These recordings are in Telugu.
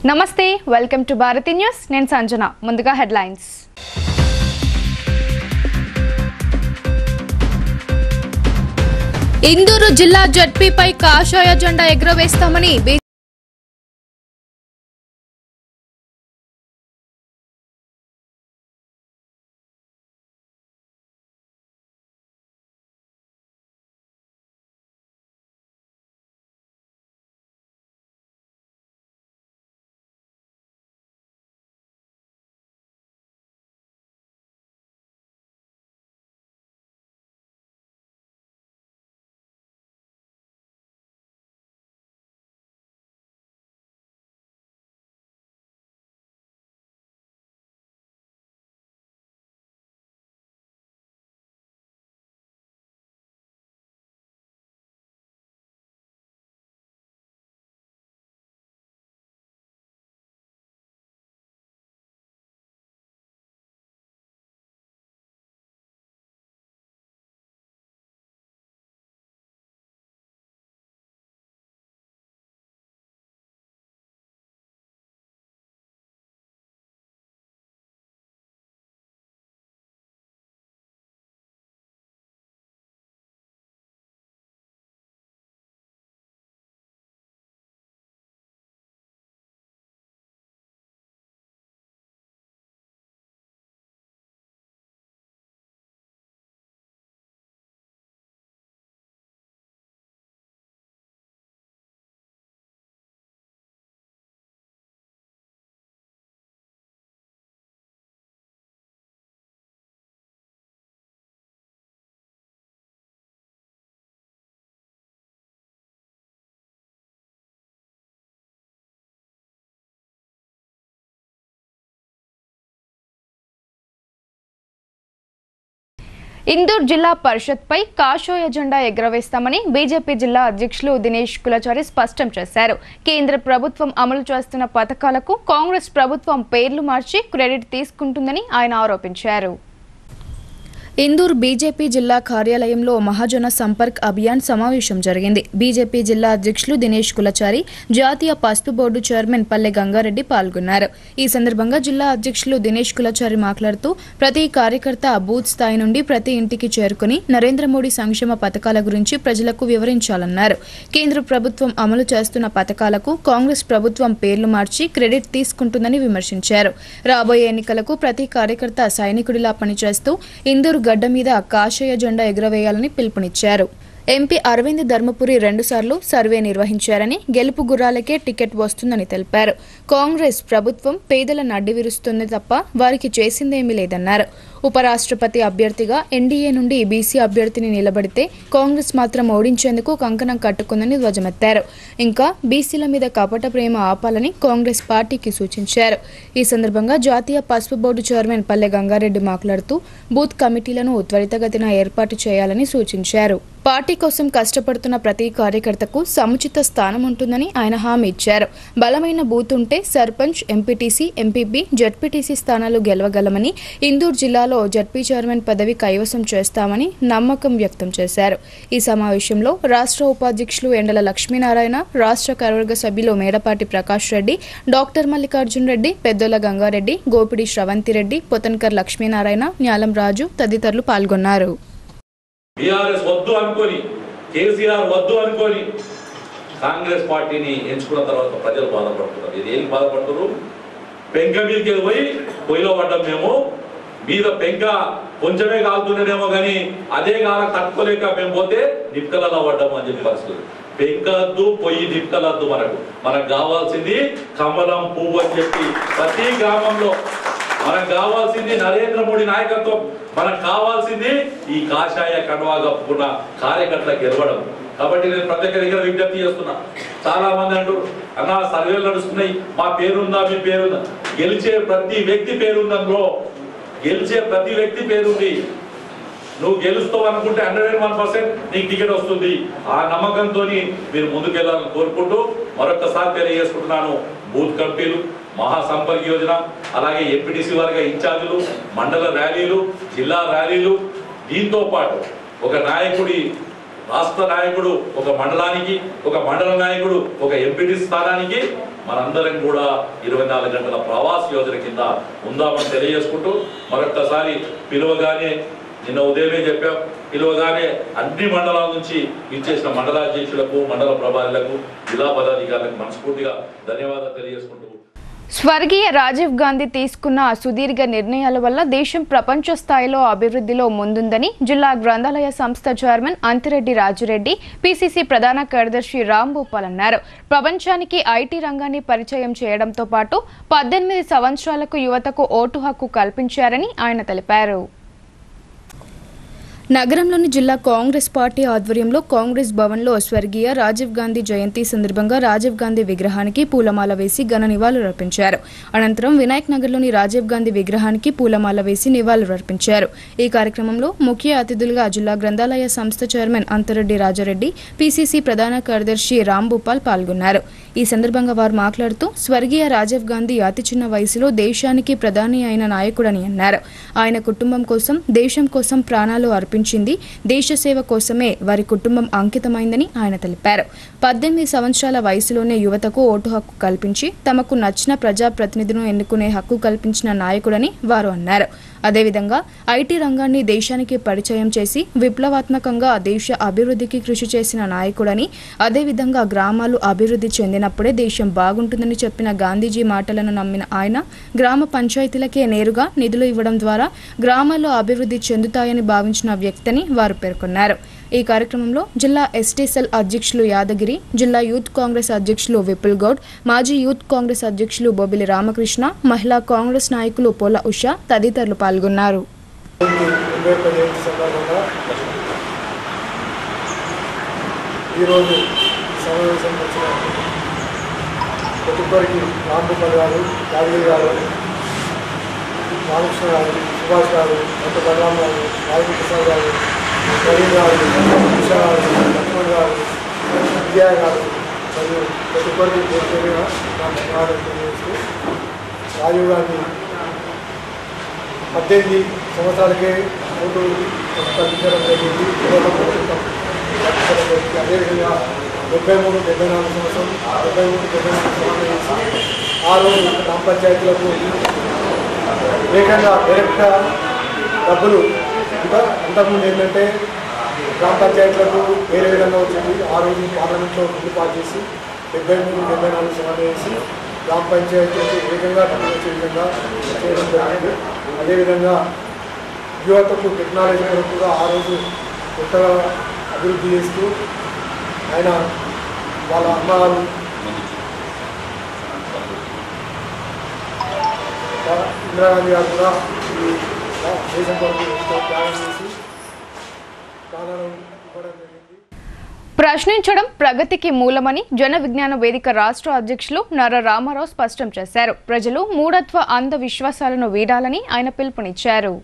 నమస్తే వెల్కమ్ టు భారతి న్యూస్ నేను సంజన ముందుగా హెడ్లైన్స్ ఇందూరు జిల్లా జడ్పీపై కాషాయ జెండా ఎగురవేస్తామని ఇందూరు జిల్లా పరిషత్పై కాషాయ జెండా ఎగురవేస్తామని బీజేపీ జిల్లా అధ్యక్షులు దినేష్ కులచారి స్పష్టం చేశారు. కేంద్ర ప్రభుత్వం అమలు చేస్తున్న పథకాలకు కాంగ్రెస్ ప్రభుత్వం పేర్లు మార్చి క్రెడిట్ తీసుకుంటుందని ఆయన ఆరోపించారు. ఇందూరు బీజేపీ జిల్లా కార్యాలయంలో మహాజన సంపర్క్ అభియాన్ సమావేశం జరిగింది. బీజేపీ జిల్లా అధ్యక్షులు దినేష్ కులచారి, జాతీయ పసుపు బోర్డు చైర్మన్ పల్లె గంగారెడ్డి పాల్గొన్నారు. ఈ సందర్భంగా జిల్లా అధ్యక్షులు దినేష్ కులచారి మాట్లాడుతూ ప్రతి కార్యకర్త బూత్ స్థాయి నుండి ప్రతి ఇంటికి చేరుకుని నరేంద్ర మోడీ సంక్షేమ పథకాల గురించి ప్రజలకు వివరించాలన్నారు. కేంద్ర ప్రభుత్వం అమలు చేస్తున్న పథకాలకు కాంగ్రెస్ ప్రభుత్వం పేర్లు మార్చి క్రెడిట్ తీసుకుంటుందని విమర్శించారు. రాబోయే ఎన్నికలకు ప్రతి కార్యకర్త సైనికుడిలా పనిచేస్తూ ఇందూరు గడ్డ మీద కాషాయ జెండా ఎగురవేయాలని పిలుపునిచ్చారు. ఎంపీ అరవింద్ ధర్మపురి 2 సార్లు సర్వే నిర్వహించారని, గెలుపు గుర్రాలకే టికెట్ వస్తుందని తెలిపారు. కాంగ్రెస్ ప్రభుత్వం పేదలను అడ్డివిరుస్తుంది తప్ప వారికి చేసిందేమీ లేదన్నారు. ఉపరాష్ట్రపతి అభ్యర్థిగా ఎన్డీఏ నుండి బీసీ అభ్యర్థిని నిలబడితే కాంగ్రెస్ మాత్రం ఓడించేందుకు కంకణం కట్టుకుందని ధ్వజమెత్తారు. ఇంకా బీసీల మీద కపట ప్రేమ ఆపాలని కాంగ్రెస్ పార్టీకి సూచించారు. ఈ సందర్భంగా జాతీయ పసుపు బోర్డు చైర్మన్ పల్లె గంగారెడ్డి మాట్లాడుతూ బూత్ కమిటీలను త్వరితగతిన ఏర్పాటు చేయాలని సూచించారు. పార్టీ కోసం కష్టపడుతున్న ప్రతి కార్యకర్తకు సముచిత స్థానం ఉంటుందని ఆయన హామీ ఇచ్చారు. బలమైన బూత్ ఉంటే సర్పంచ్, ఎంపీటీసీ, ఎంపీపీ, జడ్పీటీసీ స్థానాలు గెలవగలమని, ఇందూరు జిల్లాలో జడ్పీ చైర్మన్ పదవి కైవసం చేస్తామని నమ్మకం వ్యక్తం చేశారు. ఈ సమావేశంలో రాష్ట్ర ఉపాధ్యక్షులు ఎండల లక్ష్మీనారాయణ, రాష్ట్ర కార్యవర్గ సభ్యులు మేడపాటి ప్రకాష్ రెడ్డి, డాక్టర్ మల్లికార్జున్ రెడ్డి, పెద్దోల గంగారెడ్డి, గోపిడి శ్రవంతిరెడ్డి, పొతన్కర్ లక్ష్మీనారాయణ, న్యాలం రాజు తదితరులు పాల్గొన్నారు. బీఆర్ఎస్ వద్దు అనుకొని, కేసీఆర్ వద్దు అనుకొని కాంగ్రెస్ పార్టీని ఎంచుకున్న తర్వాత ప్రజలు బాధపడుతున్నారు. ఇది ఏం బాధపడుతున్నారు? పెంక మీదకి పోయి పొయ్యిలో పడ్డాం మేము, మీద పెంక కొంచెమే కాలుతుండేమో కానీ అదే కాలం తట్టుకోలేక మేము పోతే నిప్కలలో పడ్డాము అని చెప్పి పరిస్థితులు. పెంకద్దు, పొయ్యి నిప్కలద్దు. మనకు కావాల్సింది కమలం పువ్వు అని చెప్పి ప్రతి గ్రామంలో మనకు కావాల్సింది నరేంద్ర మోడీ నాయకత్వం. మనకు కావాల్సింది ఈ కాషాయ కండువా కప్పుకున్న కార్యకర్తలకు గెలవడం. కాబట్టి నేను ప్రతి దగ్గర విజ్ఞప్తి చేస్తున్నా. చాలా మంది అంటారు, అన్న సర్వేలు నడుస్తున్నాయి, మా పేరుందా, మీ పేరుందా? గెలిచే ప్రతి వ్యక్తి పేరుందో, గెలిచే ప్రతి వ్యక్తి పేరుంది. నువ్వు గెలుస్తావు అనుకుంటే 101% నీకు టికెట్ వస్తుంది. ఆ నమ్మకంతో మీరు ముందుకెళ్లాలని కోరుకుంటూ మరొకసారి తెలియజేసుకుంటున్నాను. బూత్ కమిటీలు, మహాసంపర్క్ యోజన, అలాగే ఎంపీటీసీ వారిగా ఇన్ఛార్జీలు, మండల ర్యాలీలు, జిల్లా ర్యాలీలు, దీంతో పాటు ఒక నాయకుడి రాష్ట్ర నాయకుడు ఒక మండలానికి, ఒక మండల నాయకుడు ఒక ఎంపీటీ స్థానానికి మనందరం కూడా 24 గంటల ప్రవాస్ యోజన కింద ఉందామని తెలియజేసుకుంటూ మరొక్కసారి పిలువగానే, నిన్న ఉదయమే చెప్పాం, పిలువగానే అన్ని మండలాల నుంచి ఇచ్చేసిన మండలాధ్యక్షులకు, మండల ప్రభారులకు, జిల్లా పదాధికారులకు మనస్ఫూర్తిగా ధన్యవాదాలు తెలియజేసుకుంటూ స్వర్గీయ రాజీవ్ గాంధీ తీసుకున్న సుదీర్ఘ నిర్ణయాల వల్ల దేశం ప్రపంచ స్థాయిలో అభివృద్ధిలో ముందుందని జిల్లా గ్రంథాలయ సంస్థ చైర్మన్ అంతిరెడ్డి రాజురెడ్డి, పిసిసి ప్రధాన కార్యదర్శి రాంభూపాల్ అన్నారు. ప్రపంచానికి ఐటీ రంగాన్ని పరిచయం చేయడంతో పాటు 18 సంవత్సరాలకు యువతకు ఓటు హక్కు కల్పించారని ఆయన తెలిపారు. నగరంలోని జిల్లా కాంగ్రెస్ పార్టీ ఆధ్వర్యంలో కాంగ్రెస్ భవన్లో స్వర్గీయ రాజీవ్ గాంధీ జయంతి సందర్భంగా రాజీవ్ గాంధీ విగ్రహానికి పూలమాల వేసి ఘన నివాళులర్పించారు. అనంతరం వినాయక్ నగర్లోని రాజీవ్ గాంధీ విగ్రహానికి పూలమాల వేసి నివాళులర్పించారు. ఈ కార్యక్రమంలో ముఖ్య అతిథులుగా జిల్లా గ్రంథాలయ సంస్థ చైర్మన్ అంతిరెడ్డి రాజారెడ్డి, పిసిసి ప్రధాన కార్యదర్శి రాంభూపాల్ పాల్గొన్నారు. ఈ సందర్భంగా వారు మాట్లాడుతూ స్వర్గీయ రాజీవ్ గాంధీ అతి చిన్న వయసులో దేశానికి ప్రధాని అయిన నాయకుడని అన్నారు. ఆయన కుటుంబం కోసం, దేశం కోసం ప్రాణాలు అర్పించింది, దేశ సేవ కోసమే వారి కుటుంబం అంకితమైందని ఆయన తెలిపారు. 18 సంవత్సరాల వయసులోనే యువతకు ఓటు హక్కు కల్పించి తమకు నచ్చిన ప్రజాప్రతినిధులను ఎన్నుకునే హక్కు కల్పించిన నాయకుడని వారు అన్నారు. అదేవిధంగా ఐటీ రంగాన్ని దేశానికి పరిచయం చేసి విప్లవాత్మకంగా దేశ అభివృద్ధికి కృషి చేసిన నాయకుడని, అదేవిధంగా గ్రామాలు అభివృద్ధి చెందినప్పుడే దేశం బాగుంటుందని చెప్పిన గాంధీజీ మాటలను నమ్మిన ఆయన గ్రామ పంచాయతీలకే నేరుగా నిధులు ఇవ్వడం ద్వారా గ్రామాల్లో అభివృద్ధి చెందుతాయని భావించిన వ్యక్తిని వారు పేర్కొన్నారు. ఈ కార్యక్రమంలో జిల్లా ఎస్టీ సెల్ అధ్యక్షులు యాదగిరి, జిల్లా యూత్ కాంగ్రెస్ అధ్యక్షులు విపుల్ గౌడ్, మాజీ యూత్ కాంగ్రెస్ అధ్యక్షులు బొబిలి రామకృష్ణ, మహిళా కాంగ్రెస్ నాయకులు పోల ఉష తదితరులు పాల్గొన్నారు. రామకృష్ణ గారు, సుభాష్ గారు, డాక్టర్ బలరాం గారు, రాజకీయ ప్రసాద్ గారు, ప్రవీణ్ గారు, ఉషా గారు, లక్ష్మణ్ గారు, విద్యా గారు మరియు ప్రతి ఒక్కరికి పూర్తిగా ధన్యవాదాలు తెలియజేస్తూ, రాజీవ్ గాంధీ 18 సంవత్సరాలకే ఓటు కల్పించడం జరిగింది. అదేవిధంగా 73, 74 సంవత్సరం 73, 74 చేసి ఆ రోజు గ్రామ పంచాయతీలకు ఏకంగా డైరెక్ట్గా డబ్బులు అంతకుముందు ఏంటంటే గ్రామ పంచాయతీలకు వేరే విధంగా వచ్చింది. ఆ రోజు పార్లమెంట్లో బిల్లు పాస్ చేసి 73, 74 సమాధానం చేసి గ్రామ పంచాయతీలకు ఏకంగా డబ్బులు వచ్చే విధంగా చేయడం జరిగింది. అదేవిధంగా యువతకు టెక్నాలజీ కొరకుగా ఆ రోజు కొత్తగా అభివృద్ధి చేస్తూ ఆయన వాళ్ళ అమ్మారు ఇందిరాగాంధీ గారు కూడా ఈ దేశం కొరకు త్యాగం చేసి ప్రాణాలను ఇవ్వడం జరిగింది. ప్రశ్నించడం ప్రగతికి మూలమని జన విజ్ఞాన వేదిక రాష్ట్ర అధ్యక్షులు నర్ర రామారావు స్పష్టం చేశారు. ప్రజలు మూఢత్వ అంధ విశ్వాసాలను వీడాలని ఆయన పిలుపునిచ్చారు.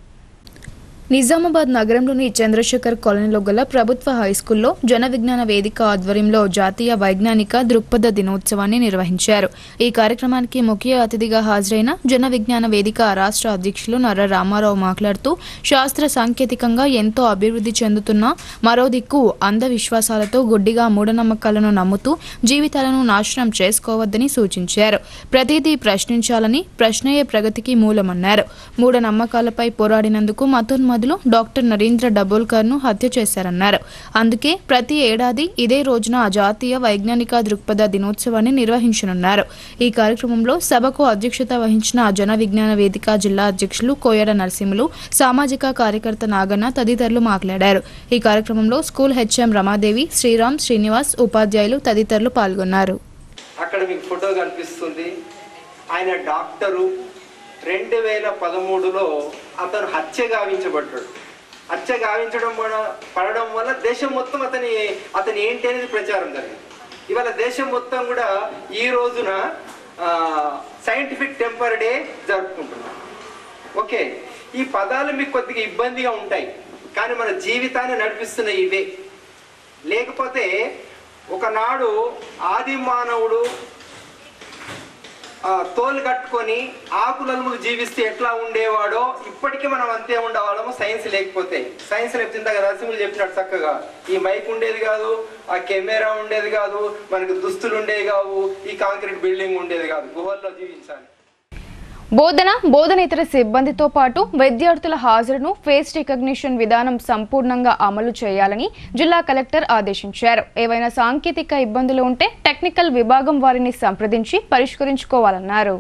నిజామాబాద్ నగరంలోని చంద్రశేఖర్ కాలనీలో గల ప్రభుత్వ హైస్కూల్లో జన విజ్ఞాన వేదిక ఆధ్వర్యంలో జాతీయ వైజ్ఞానిక దృక్పథ దినోత్సవాన్ని నిర్వహించారు. ఈ కార్యక్రమానికి ముఖ్య అతిథిగా హాజరైన జన విజ్ఞాన వేదిక రాష్ట్ర అధ్యక్షులు నర్ర రామారావు మాట్లాడుతూ శాస్త్ర సాంకేతికంగా ఎంతో అభివృద్ధి చెందుతున్న మరో దిక్కు అంధవిశ్వాసాలతో గుడ్డిగా మూఢనమ్మకాలను నమ్ముతూ జీవితాలను నాశనం చేసుకోవద్దని సూచించారు. ప్రతిదీ ప్రశ్నించాలని, ప్రశ్నయే ప్రగతికి మూలమన్నారు. మూఢనమ్మకాలపై పోరాడినందుకు మతోన్మాదులు డాక్టర్ నరేంద్ర డబోల్కర్ ను హత్య చేశారన్నారు. అందుకే ప్రతి ఏడాది ఇదే రోజున జాతీయ వైజ్ఞానిక దృక్పథ దినోత్సవాన్ని నిర్వహించనున్నారు. ఈ కార్యక్రమంలో సభకు అధ్యక్షత వహించిన జన విజ్ఞాన వేదిక జిల్లా అధ్యక్షులు కోయడ నరసింహులు, సామాజిక కార్యకర్త నాగన్న తదితరులు మాట్లాడారు. ఈ కార్యక్రమంలో స్కూల్ హెచ్ఎం రమాదేవి, శ్రీరామ్, శ్రీనివాస్, ఉపాధ్యాయులు తదితరులు పాల్గొన్నారు. అక్కడ మీకు ఫోటో కనిపిస్తుంది. ఆయన డాక్టరు. 2013లో అతను హత్య గావించబడ్డాడు. హత్య గావించడం పడడం వల్ల దేశం మొత్తం అతని ఏంటి అనేది ప్రచారం జరిగింది. ఇవాళ దేశం మొత్తం కూడా ఈ రోజున సైంటిఫిక్ టెంపర్ డే జరుపుకుంటున్నాం. ఓకే, ఈ పదాలు మీకు కొద్దిగా ఇబ్బందిగా ఉంటాయి, కానీ మన జీవితాన్ని నడిపిస్తున్న ఇవే. లేకపోతే ఒకనాడు ఆది మానవుడు తోలు కట్టుకొని ఆకులము జీవిస్తే ఎట్లా ఉండేవాడో ఇప్పటికీ మనం అంతే ఉండేవాళ్ళము. సైన్స్ లేకపోతే, సైన్స్ లేకపోతే ఇంతగా నరసింహులు చెప్పినట్టు చక్కగా ఈ మైక్ ఉండేది కాదు, ఆ కెమెరా ఉండేది కాదు, మనకు దుస్తులు ఉండేవి కావు, ఈ కాంక్రీట్ బిల్డింగ్ ఉండేది కాదు. గుహల్లో జీవించాలి. బోధనేతర సిబ్బందితో పాటు విద్యార్థుల హాజరును ఫేస్ రికగ్నిషన్ విధానం సంపూర్ణంగా అమలు చేయాలని జిల్లా కలెక్టర్ ఆదేశించారు. ఏవైనా సాంకేతిక ఇబ్బందులు ఉంటే టెక్నికల్ విభాగం వారిని సంప్రదించి పరిష్కరించుకోవాలన్నారు.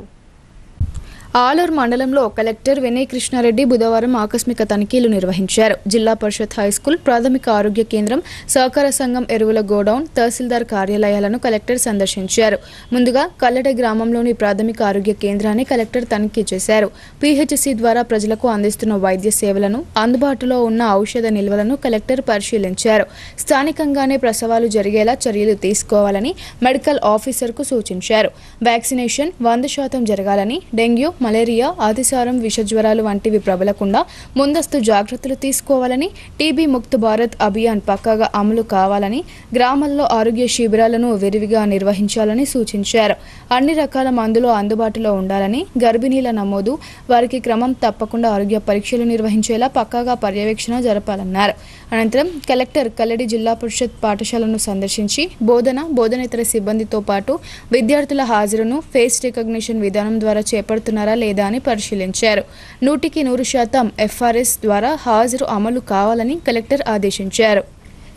ఆలూరు మండలంలో కలెక్టర్ వినయ్ కృష్ణారెడ్డి బుధవారం ఆకస్మిక తనిఖీలు నిర్వహించారు. జిల్లా పరిషత్ హైస్కూల్, ప్రాథమిక ఆరోగ్య కేంద్రం, సహకార సంఘం ఎరువుల గోడౌన్, తహసీల్దార్ కార్యాలయాలను కలెక్టర్ సందర్శించారు. ముందుగా కల్లెడ గ్రామంలోని ప్రాథమిక ఆరోగ్య కేంద్రాన్ని కలెక్టర్ తనిఖీ చేశారు. పీహెచ్సీ ద్వారా ప్రజలకు అందిస్తున్న వైద్య సేవలను, అందుబాటులో ఉన్న ఔషధ నిల్వలను కలెక్టర్ పరిశీలించారు. స్థానికంగానే ప్రసవాలు జరిగేలా చర్యలు తీసుకోవాలని మెడికల్ ఆఫీసర్కు సూచించారు. వ్యాక్సినేషన్ 100% జరగాలని, డెంగ్యూ, మలేరియా, అతిసారం, విషజ్వరాలు వంటివి ప్రబలకుండా ముందస్తు జాగ్రత్తలు తీసుకోవాలని, టీబీ ముక్త్ భారత్ అభియాన్ పక్కాగా అమలు కావాలని, గ్రామాల్లో ఆరోగ్య శిబిరాలను విరివిగా నిర్వహించాలని సూచించారు. అన్ని రకాల మందులు అందుబాటులో ఉండాలని, గర్భిణీల నమోదు, వారికి క్రమం తప్పకుండా ఆరోగ్య పరీక్షలు నిర్వహించేలా పక్కాగా పర్యవేక్షణ జరపాలన్నారు. అనంతరం కలెక్టర్ కల్లెడి జిల్లా పరిషత్ పాఠశాలను సందర్శించి బోధనేతర సిబ్బందితో పాటు విద్యార్థుల హాజరును ఫేస్ రికగ్నిషన్ విధానం ద్వారా చేపడుతున్నారా లేదా అని పరిశీలించారు. 100% FRS ద్వారా హాజరు అమలు కావాలని కలెక్టర్ ఆదేశించారు.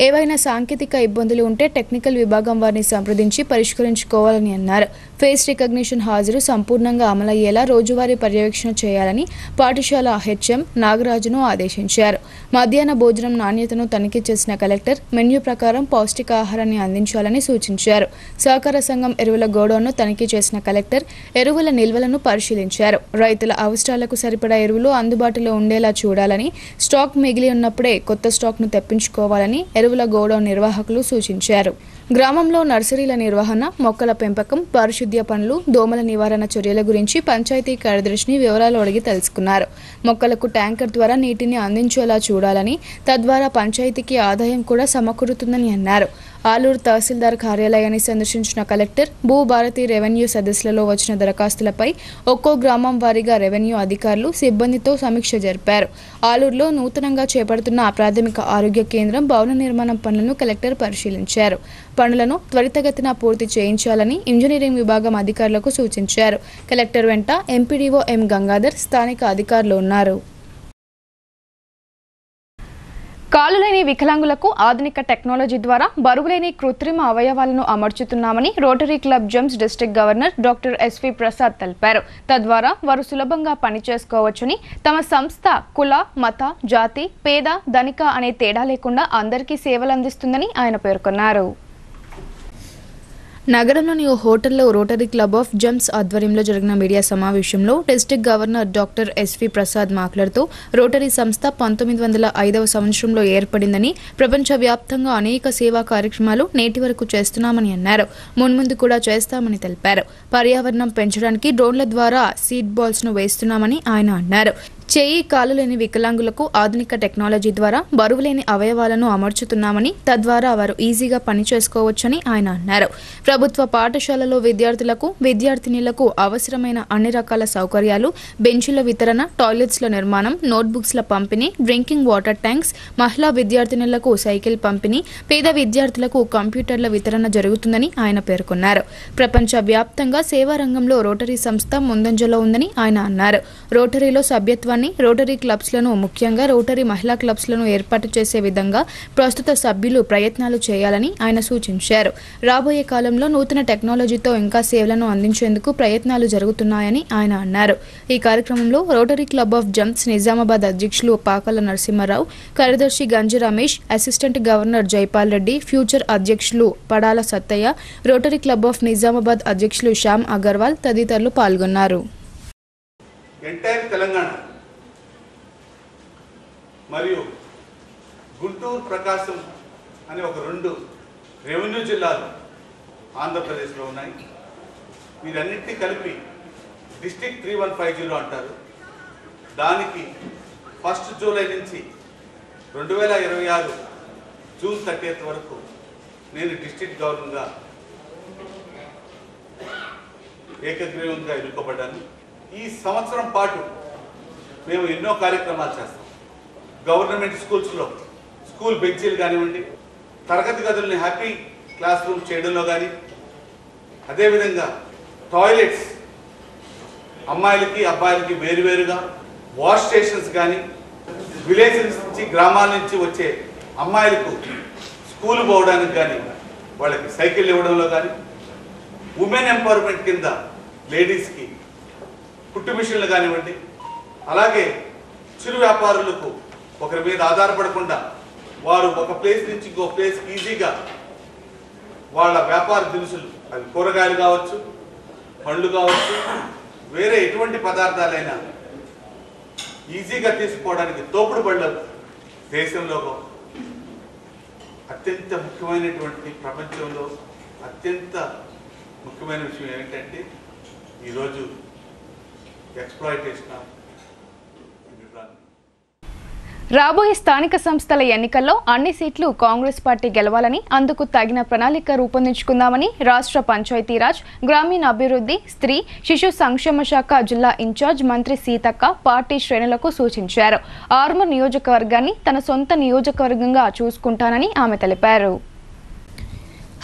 ఏవైనా సాంకేతిక ఇబ్బందులు ఉంటే టెక్నికల్ విభాగం వారిని సంప్రదించి పరిష్కరించుకోవాలని అన్నారు. ఫేస్ రికగ్నిషన్ హాజరు సంపూర్ణంగా అమలయ్యేలా రోజువారీ పర్యవేక్షణ చేయాలని పాఠశాల హెచ్ఎం నాగరాజును ఆదేశించారు. మధ్యాహ్న భోజనం నాణ్యతను తనిఖీ చేసిన కలెక్టర్ మెన్యూ ప్రకారం పౌష్టికాహారాన్ని అందించాలని సూచించారు. సహకార సంఘం ఎరువుల గోడౌన్ను తనిఖీ చేసిన కలెక్టర్ ఎరువుల నిల్వలను పరిశీలించారు. రైతుల అవసరాలకు సరిపడా ఎరువులు అందుబాటులో ఉండేలా చూడాలని, స్టాక్ మిగిలి ఉన్నప్పుడే కొత్త స్టాక్ను తెప్పించుకోవాలని ఎరువుల గోడౌన్ నిర్వాహకులు సూచించారు. గ్రామంలో నర్సరీల నిర్వహణ, మొక్కల పెంపకం, పారిశుద్ధ్య పనులు, దోమల నివారణ చర్యల గురించి పంచాయతీ కార్యదర్శిని వివరాలు అడిగి తెలుసుకున్నారు. మొక్కలకు ట్యాంకర్ ద్వారా నీటిని అందించేలా చూడాలని, తద్వారా పంచాయతీకి ఆదాయం కూడా సమకూరుతుందని అన్నారు. ఆలూరు తహసీల్దార్ కార్యాలయాన్ని సందర్శించిన కలెక్టర్ భూభారతి రెవెన్యూ సదస్సులలో వచ్చిన దరఖాస్తులపై ఒక్కో గ్రామం వారీగా రెవెన్యూ అధికారులు, సిబ్బందితో సమీక్ష జరిపారు. ఆలూరులో నూతనంగా చేపడుతున్న ప్రాథమిక ఆరోగ్య కేంద్రం భవన నిర్మాణం పనులను కలెక్టర్ పరిశీలించారు. పనులను త్వరితగతిన పూర్తి చేయించాలని ఇంజనీరింగ్ విభాగం అధికారులకు సూచించారు. కలెక్టర్ వెంట ఎంపీడీఓ ఎం గంగాధర్, స్థానిక అధికారులు ఉన్నారు. కాలులేని వికలాంగులకు ఆధునిక టెక్నాలజీ ద్వారా బరువులేని కృత్రిమ అవయవాలను అమర్చుతున్నామని rotary club gems district governor doctor SV Prasad తెలిపారు. తద్వారా వారు సులభంగా పనిచేసుకోవచ్చని, తమ సంస్థ కుల, మత, జాతి, పేద, ధనిక అనే తేడా లేకుండా అందరికీ సేవలు అందిస్తుందని ఆయన పేర్కొన్నారు. నగరంలోని ఓ హోటల్లో రోటరీ క్లబ్ ఆఫ్ జమ్స్ ఆధ్వర్యంలో జరిగిన మీడియా సమావేశంలో district governor doctor SV Prasad మాట్లాడుతూ, రోటరీ సంస్థ 1905వ సంవత్సరంలో ఏర్పడిందని, ప్రపంచవ్యాప్తంగా అనేక సేవా కార్యక్రమాలు నేటి వరకు చేస్తున్నామని అన్నారు. మున్ముందు కూడా చేస్తామని తెలిపారు. పర్యావరణం పెంచడానికి డ్రోన్ల ద్వారా సీడ్ బాల్స్ ను వేస్తున్నామని ఆయన అన్నారు. చేయి, కాలు లేని వికలాంగులకు ఆధునిక టెక్నాలజీ ద్వారా బరువులేని అవయవాలను అమర్చుతున్నామని, తద్వారా వారు ఈజీగా పని చేసుకోవచ్చని ఆయన అన్నారు. ప్రభుత్వ పాఠశాలలో విద్యార్థులకు, విద్యార్థినిలకు అవసరమైన అన్ని రకాల సౌకర్యాలు, బెంచీల వితరణ, టాయిలెట్స్ల నిర్మాణం, నోట్బుక్స్ల పంపిణీ, డ్రింకింగ్ వాటర్ ట్యాంక్స్, మహిళా విద్యార్థినులకు సైకిల్ పంపిణీ, పేద విద్యార్థులకు కంప్యూటర్ల వితరణ జరుగుతుందని ఆయన పేర్కొన్నారు. ప్రపంచ వ్యాప్తంగా సేవా రంగంలో రోటరీ సంస్థ ముందంజలో ఉందని ఆయన అన్నారు. రోటరీలో సభ్యత్వాన్ని, రోటరీ క్లబ్స్లను, ముఖ్యంగా రోటరీ మహిళా క్లబ్స్లను ఏర్పాటు చేసే విధంగా ప్రస్తుత సభ్యులు ప్రయత్నాలు చేయాలని ఆయన సూచించారు. రాబోయే కాలంలో నూతన టెక్నాలజీతో ఇంకా సేవలను అందించేందుకు ప్రయత్నాలు జరుగుతున్నాయని ఆయన అన్నారు. ఈ కార్యక్రమంలో రోటరీ క్లబ్ ఆఫ్ జమ్స్ నిజామాబాద్ అధ్యక్షులు పాకల నరసింహారావు, కార్యదర్శి గంజి Ramesh, assistant governor Jaipal Reddy, future అధ్యక్షులు Padala Sattaiah, rotary club of Nizamabad అధ్యక్షులు శ్యామ్ అగర్వాల్ తదితరులు పాల్గొన్నారు. ఎంటైర్ తెలంగాణ మరియు గుంటూరు, ప్రకాశం అనే ఒక 2 రెవెన్యూ జిల్లాలు ఆంధ్రప్రదేశ్లో ఉన్నాయి. వీరన్నింటినీ కలిపి డిస్ట్రిక్ట్ 3150 అంటారు. దానికి 1 జూలై నుంచి 2026 జూన్ 30 వరకు నేను డిస్ట్రిక్ట్ గవర్నర్గా ఏకగ్రీవంగా ఎన్నుకోబడ్డాను. ఈ సంవత్సరం పాటు మేము ఎన్నో కార్యక్రమాలు చేస్తాం. గవర్నమెంట్ స్కూల్స్లో స్కూల్ బెంచీలు కానివ్వండి, తరగతి గదుల్ని హ్యాపీ క్లాస్ రూమ్ చేయడంలో కానీ, అదేవిధంగా టాయిలెట్స్ అమ్మాయిలకి అబ్బాయిలకి వేరువేరుగా, వాష్ స్టేషన్స్ కానీ, విలేజెస్ నుంచి గ్రామాల నుంచి వచ్చే అమ్మాయిలకు స్కూల్ పోవడానికి కానీ వాళ్ళకి సైకిల్ ఇవ్వడంలో కానీ, ఉమెన్ ఎంపవర్మెంట్ కింద లేడీస్కి కుట్టు మిషన్లు కానివ్వండి, అలాగే చిరు వ్యాపారులకు ఒకరి మీద ఆధారపడకుండా వారు ఒక ప్లేస్ నుంచి ఇంకో ప్లేస్ ఈజీగా వాళ్ళ వ్యాపార దినుసులు, అవి కూరగాయలు కావచ్చు, పండ్లు కావచ్చు, వేరే ఎటువంటి పదార్థాలైనా ఈజీగా తీసుకోవడానికి తోపుడు బళ్ళు దేశంలో అత్యంత ముఖ్యమైనటువంటి, ప్రపంచంలో అత్యంత ముఖ్యమైన విషయం ఏంటంటే ఈరోజు ఎక్స్‌ప్లాయిటేషన్. రాబోయే స్థానిక సంస్థల ఎన్నికల్లో అన్ని సీట్లు కాంగ్రెస్ పార్టీ గెలవాలని, అందుకు తగిన ప్రణాళిక రూపొందించుకుందామని రాష్ట్ర పంచాయతీరాజ్, గ్రామీణాభివృద్ధి, స్త్రీ శిశు సంక్షేమ శాఖ జిల్లా ఇన్ఛార్జ్ మంత్రి సీతక్క పార్టీ శ్రేణులకు సూచించారు. ఆర్మూర్ నియోజకవర్గాన్ని తన సొంత నియోజకవర్గంగా చూసుకుంటానని ఆమె తెలిపారు.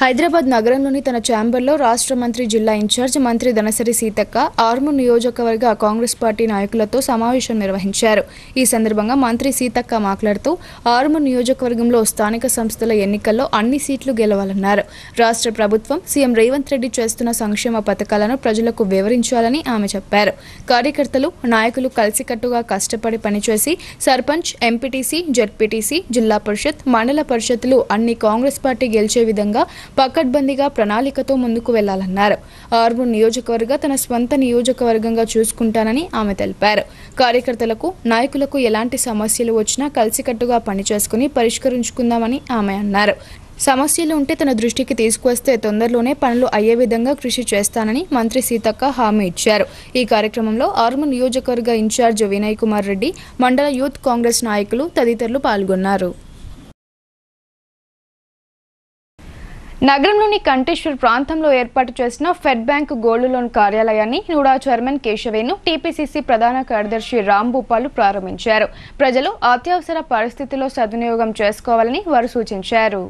హైదరాబాద్ నగరంలోని తన ఛాంబర్లో రాష్ట్ర మంత్రి, జిల్లా ఇన్ఛార్జ్ మంత్రి దనసరి సీతక్క ఆర్మూర్ నియోజకవర్గ కాంగ్రెస్ పార్టీ నాయకులతో సమావేశం నిర్వహించారు. ఈ సందర్భంగా మంత్రి సీతక్క మాట్లాడుతూ ఆర్మూర్ నియోజకవర్గంలో స్థానిక సంస్థల ఎన్నికల్లో అన్ని సీట్లు గెలవాలన్నారు. రాష్ట్ర ప్రభుత్వం సీఎం రేవంత్ రెడ్డి చేస్తున్న సంక్షేమ పథకాలను ప్రజలకు వివరించాలని ఆమె చెప్పారు. కార్యకర్తలు, నాయకులు కలిసికట్టుగా కష్టపడి పనిచేసి సర్పంచ్, ఎంపీటీసీ, జెడ్పీటీసీ, జిల్లా పరిషత్, మండల పరిషత్తులు అన్ని కాంగ్రెస్ పార్టీ గెలిచే విధంగా పకడ్బందీగా ప్రణాళికతో ముందుకు వెళ్లాలన్నారు. ఆర్మూర్ నియోజకవర్గ తన స్వంత నియోజకవర్గంగా చూసుకుంటానని ఆమె తెలిపారు. కార్యకర్తలకు, నాయకులకు ఎలాంటి సమస్యలు వచ్చినా కలిసికట్టుగా పనిచేసుకుని పరిష్కరించుకుందామని ఆమె అన్నారు. సమస్యలు ఉంటే తన దృష్టికి తీసుకువస్తే తొందరలోనే పనులు అయ్యే విధంగా కృషి చేస్తానని మంత్రి సీతక్క హామీ ఇచ్చారు. ఈ కార్యక్రమంలో ఆర్మూర్ నియోజకవర్గ ఇన్ఛార్జ్ వినయ్ కుమార్ రెడ్డి, మండల యూత్ కాంగ్రెస్ నాయకులు తదితరులు పాల్గొన్నారు. నగరంలోని కంటేశ్వర్ ప్రాంతంలో ఏర్పాటు చేసిన ఫెడ్ బ్యాంక్ గోల్డ్ లోన్ కార్యాలయాన్ని నూడా చైర్మన్ కేశవేను, టీపీసీసీ ప్రధాన కార్యదర్శి రాంభూపాలు ప్రారంభించారు. ప్రజలు అత్యవసర పరిస్థితుల్లో సద్వినియోగం చేసుకోవాలని వారు సూచించారు.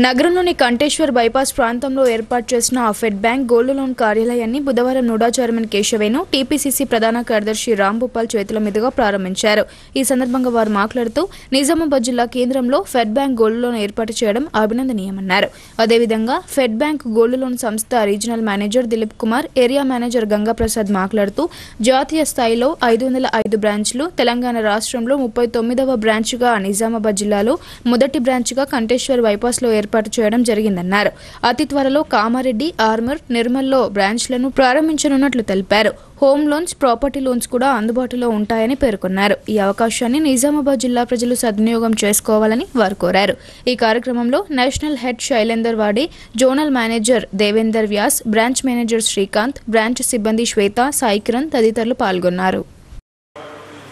నగరంలోని కంటేశ్వర్ బైపాస్ ప్రాంతంలో ఏర్పాటు చేసిన ఫెడ్ బ్యాంక్ గోల్డ్ లోన్ కార్యాలయాన్ని బుధవారం నూడా చైర్మన్ కేశవేను, టీపీసీసీ ప్రధాన కార్యదర్శి రాంభూపాల్ చేతుల మీదుగా ప్రారంభించారు. ఈ సందర్భంగా వారు మాట్లాడుతూ నిజామాబాద్ జిల్లా కేంద్రంలో ఫెడ్ బ్యాంక్ గోల్డ్ లోన్ ఏర్పాటు చేయడం అభినందనీయమన్నారు. అదేవిధంగా ఫెడ్ బ్యాంక్ గోల్డ్ లోన్ సంస్థ regional manager Dilip Kumar, area manager Gangaprasad మాట్లాడుతూ జాతీయ స్థాయిలో 505 బ్రాంచ్లు, తెలంగాణ రాష్ట్రంలో 39వ బ్రాంచ్గా నిజామాబాద్ జిల్లాలో మొదటి బ్రాంచ్గా కంటేశ్వర్ బైపాస్లో ఏర్పాటు చేయడం జరిగిందన్నారు. అతి త్వరలో కామారెడ్డి, ఆర్మూర్, నిర్మల్లో బ్రాంచ్లను ప్రారంభించనున్నట్లు తెలిపారు. హోమ్ లోన్స్, ప్రాపర్టీ లోన్స్ కూడా అందుబాటులో ఉంటాయని పేర్కొన్నారు. ఈ అవకాశాన్ని నిజామాబాద్ జిల్లా ప్రజలు సద్వినియోగం చేసుకోవాలని వారు కోరారు. ఈ కార్యక్రమంలో national head Shailender Wade, zonal manager Devender Vyas, branch manager Srikanth, branch సిబ్బంది శ్వేత, సాయి కిరణ్ తదితరులు పాల్గొన్నారు.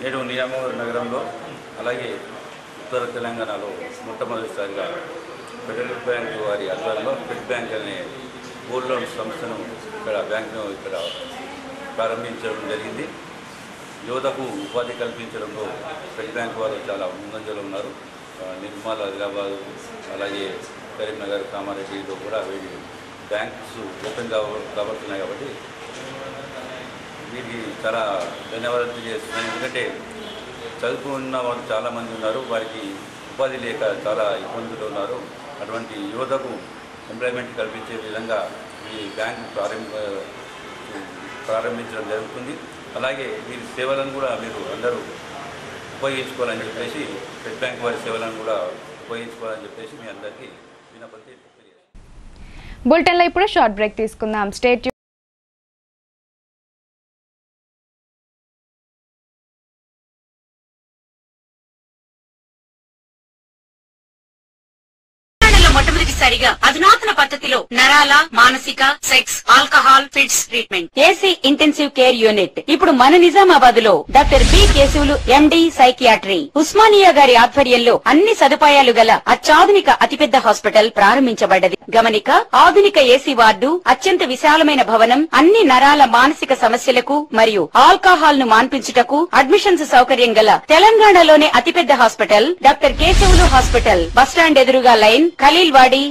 నేడు నిజామాబాద్ నగరంలో, అలాగే ఉత్తర తెలంగాణలో మొట్టమొదటిసారిగా ఫెడరల్ బ్యాంక్ వారి ఆధ్వర్యంలో ఫెడ్ బ్యాంక్ అనే గోల్డ్ లోన్ సంస్థను ఇక్కడ ప్రారంభించడం జరిగింది. యువతకు ఉపాధి కల్పించడంలో ఫెడ్ బ్యాంక్ వారు చాలా ముందంజలో ఉన్నారు. నిర్మల్, ఆదిలాబాద్, అలాగే కరీంనగర్, కామారెడ్డిలో కూడా వీటి బ్యాంక్స్ ఓపెన్ కాబడుతున్నాయి. కాబట్టి వీటికి చాలా ధన్యవాదాలు తెలియజేస్తున్నాను. ఎందుకంటే చదువుకున్న వాళ్ళు చాలామంది ఉన్నారు, వారికి ఉపాధి లేక చాలా ఇబ్బందులు ఉన్నారు. అటువంటి యువతకు ఎంప్లాయ్మెంట్ కల్పించే విధంగా ఈ బ్యాంకు ప్రారంభించడం జరుగుతుంది. అలాగే వీరి సేవలను కూడా మీరు అందరూ ఉపయోగించుకోవాలని చెప్పేసి, ఫెడ్ బ్యాంక్ వారి సేవలను కూడా ఉపయోగించుకోవాలని చెప్పేసి మీ అందరికీ వినపతి. బులెటిన్లో ఇప్పుడు షార్ట్ బ్రేక్ తీసుకుందాం. స్టేట్ మొదటిసారిగా అధునాతన పద్ధతిలో నరాల, మానసిక, sex, alcohol, fits treatment, AC intensive care unit ఇప్పుడు మన నిజామాబాద్ లో doctor B Keshavulu MD psychiatry, Osmania గారి ఆధ్వర్యంలో అన్ని సదుపాయాలు గల అత్యాధునిక అతిపెద్ద హాస్పిటల్ ప్రారంభించబడ్డది. గమనిక, ఆధునిక ఏసీ వార్డు, అత్యంత విశాలమైన భవనం, అన్ని నరాల మానసిక సమస్యలకు మరియు ఆల్కహాల్ ను మాన్పించుటకు అడ్మిషన్స్ సౌకర్యం గల తెలంగాణలోనే అతిపెద్ద hospital doctor Keshavulu hospital, bus stand ఎదురుగా లైన్, ఖలీల్వాడి.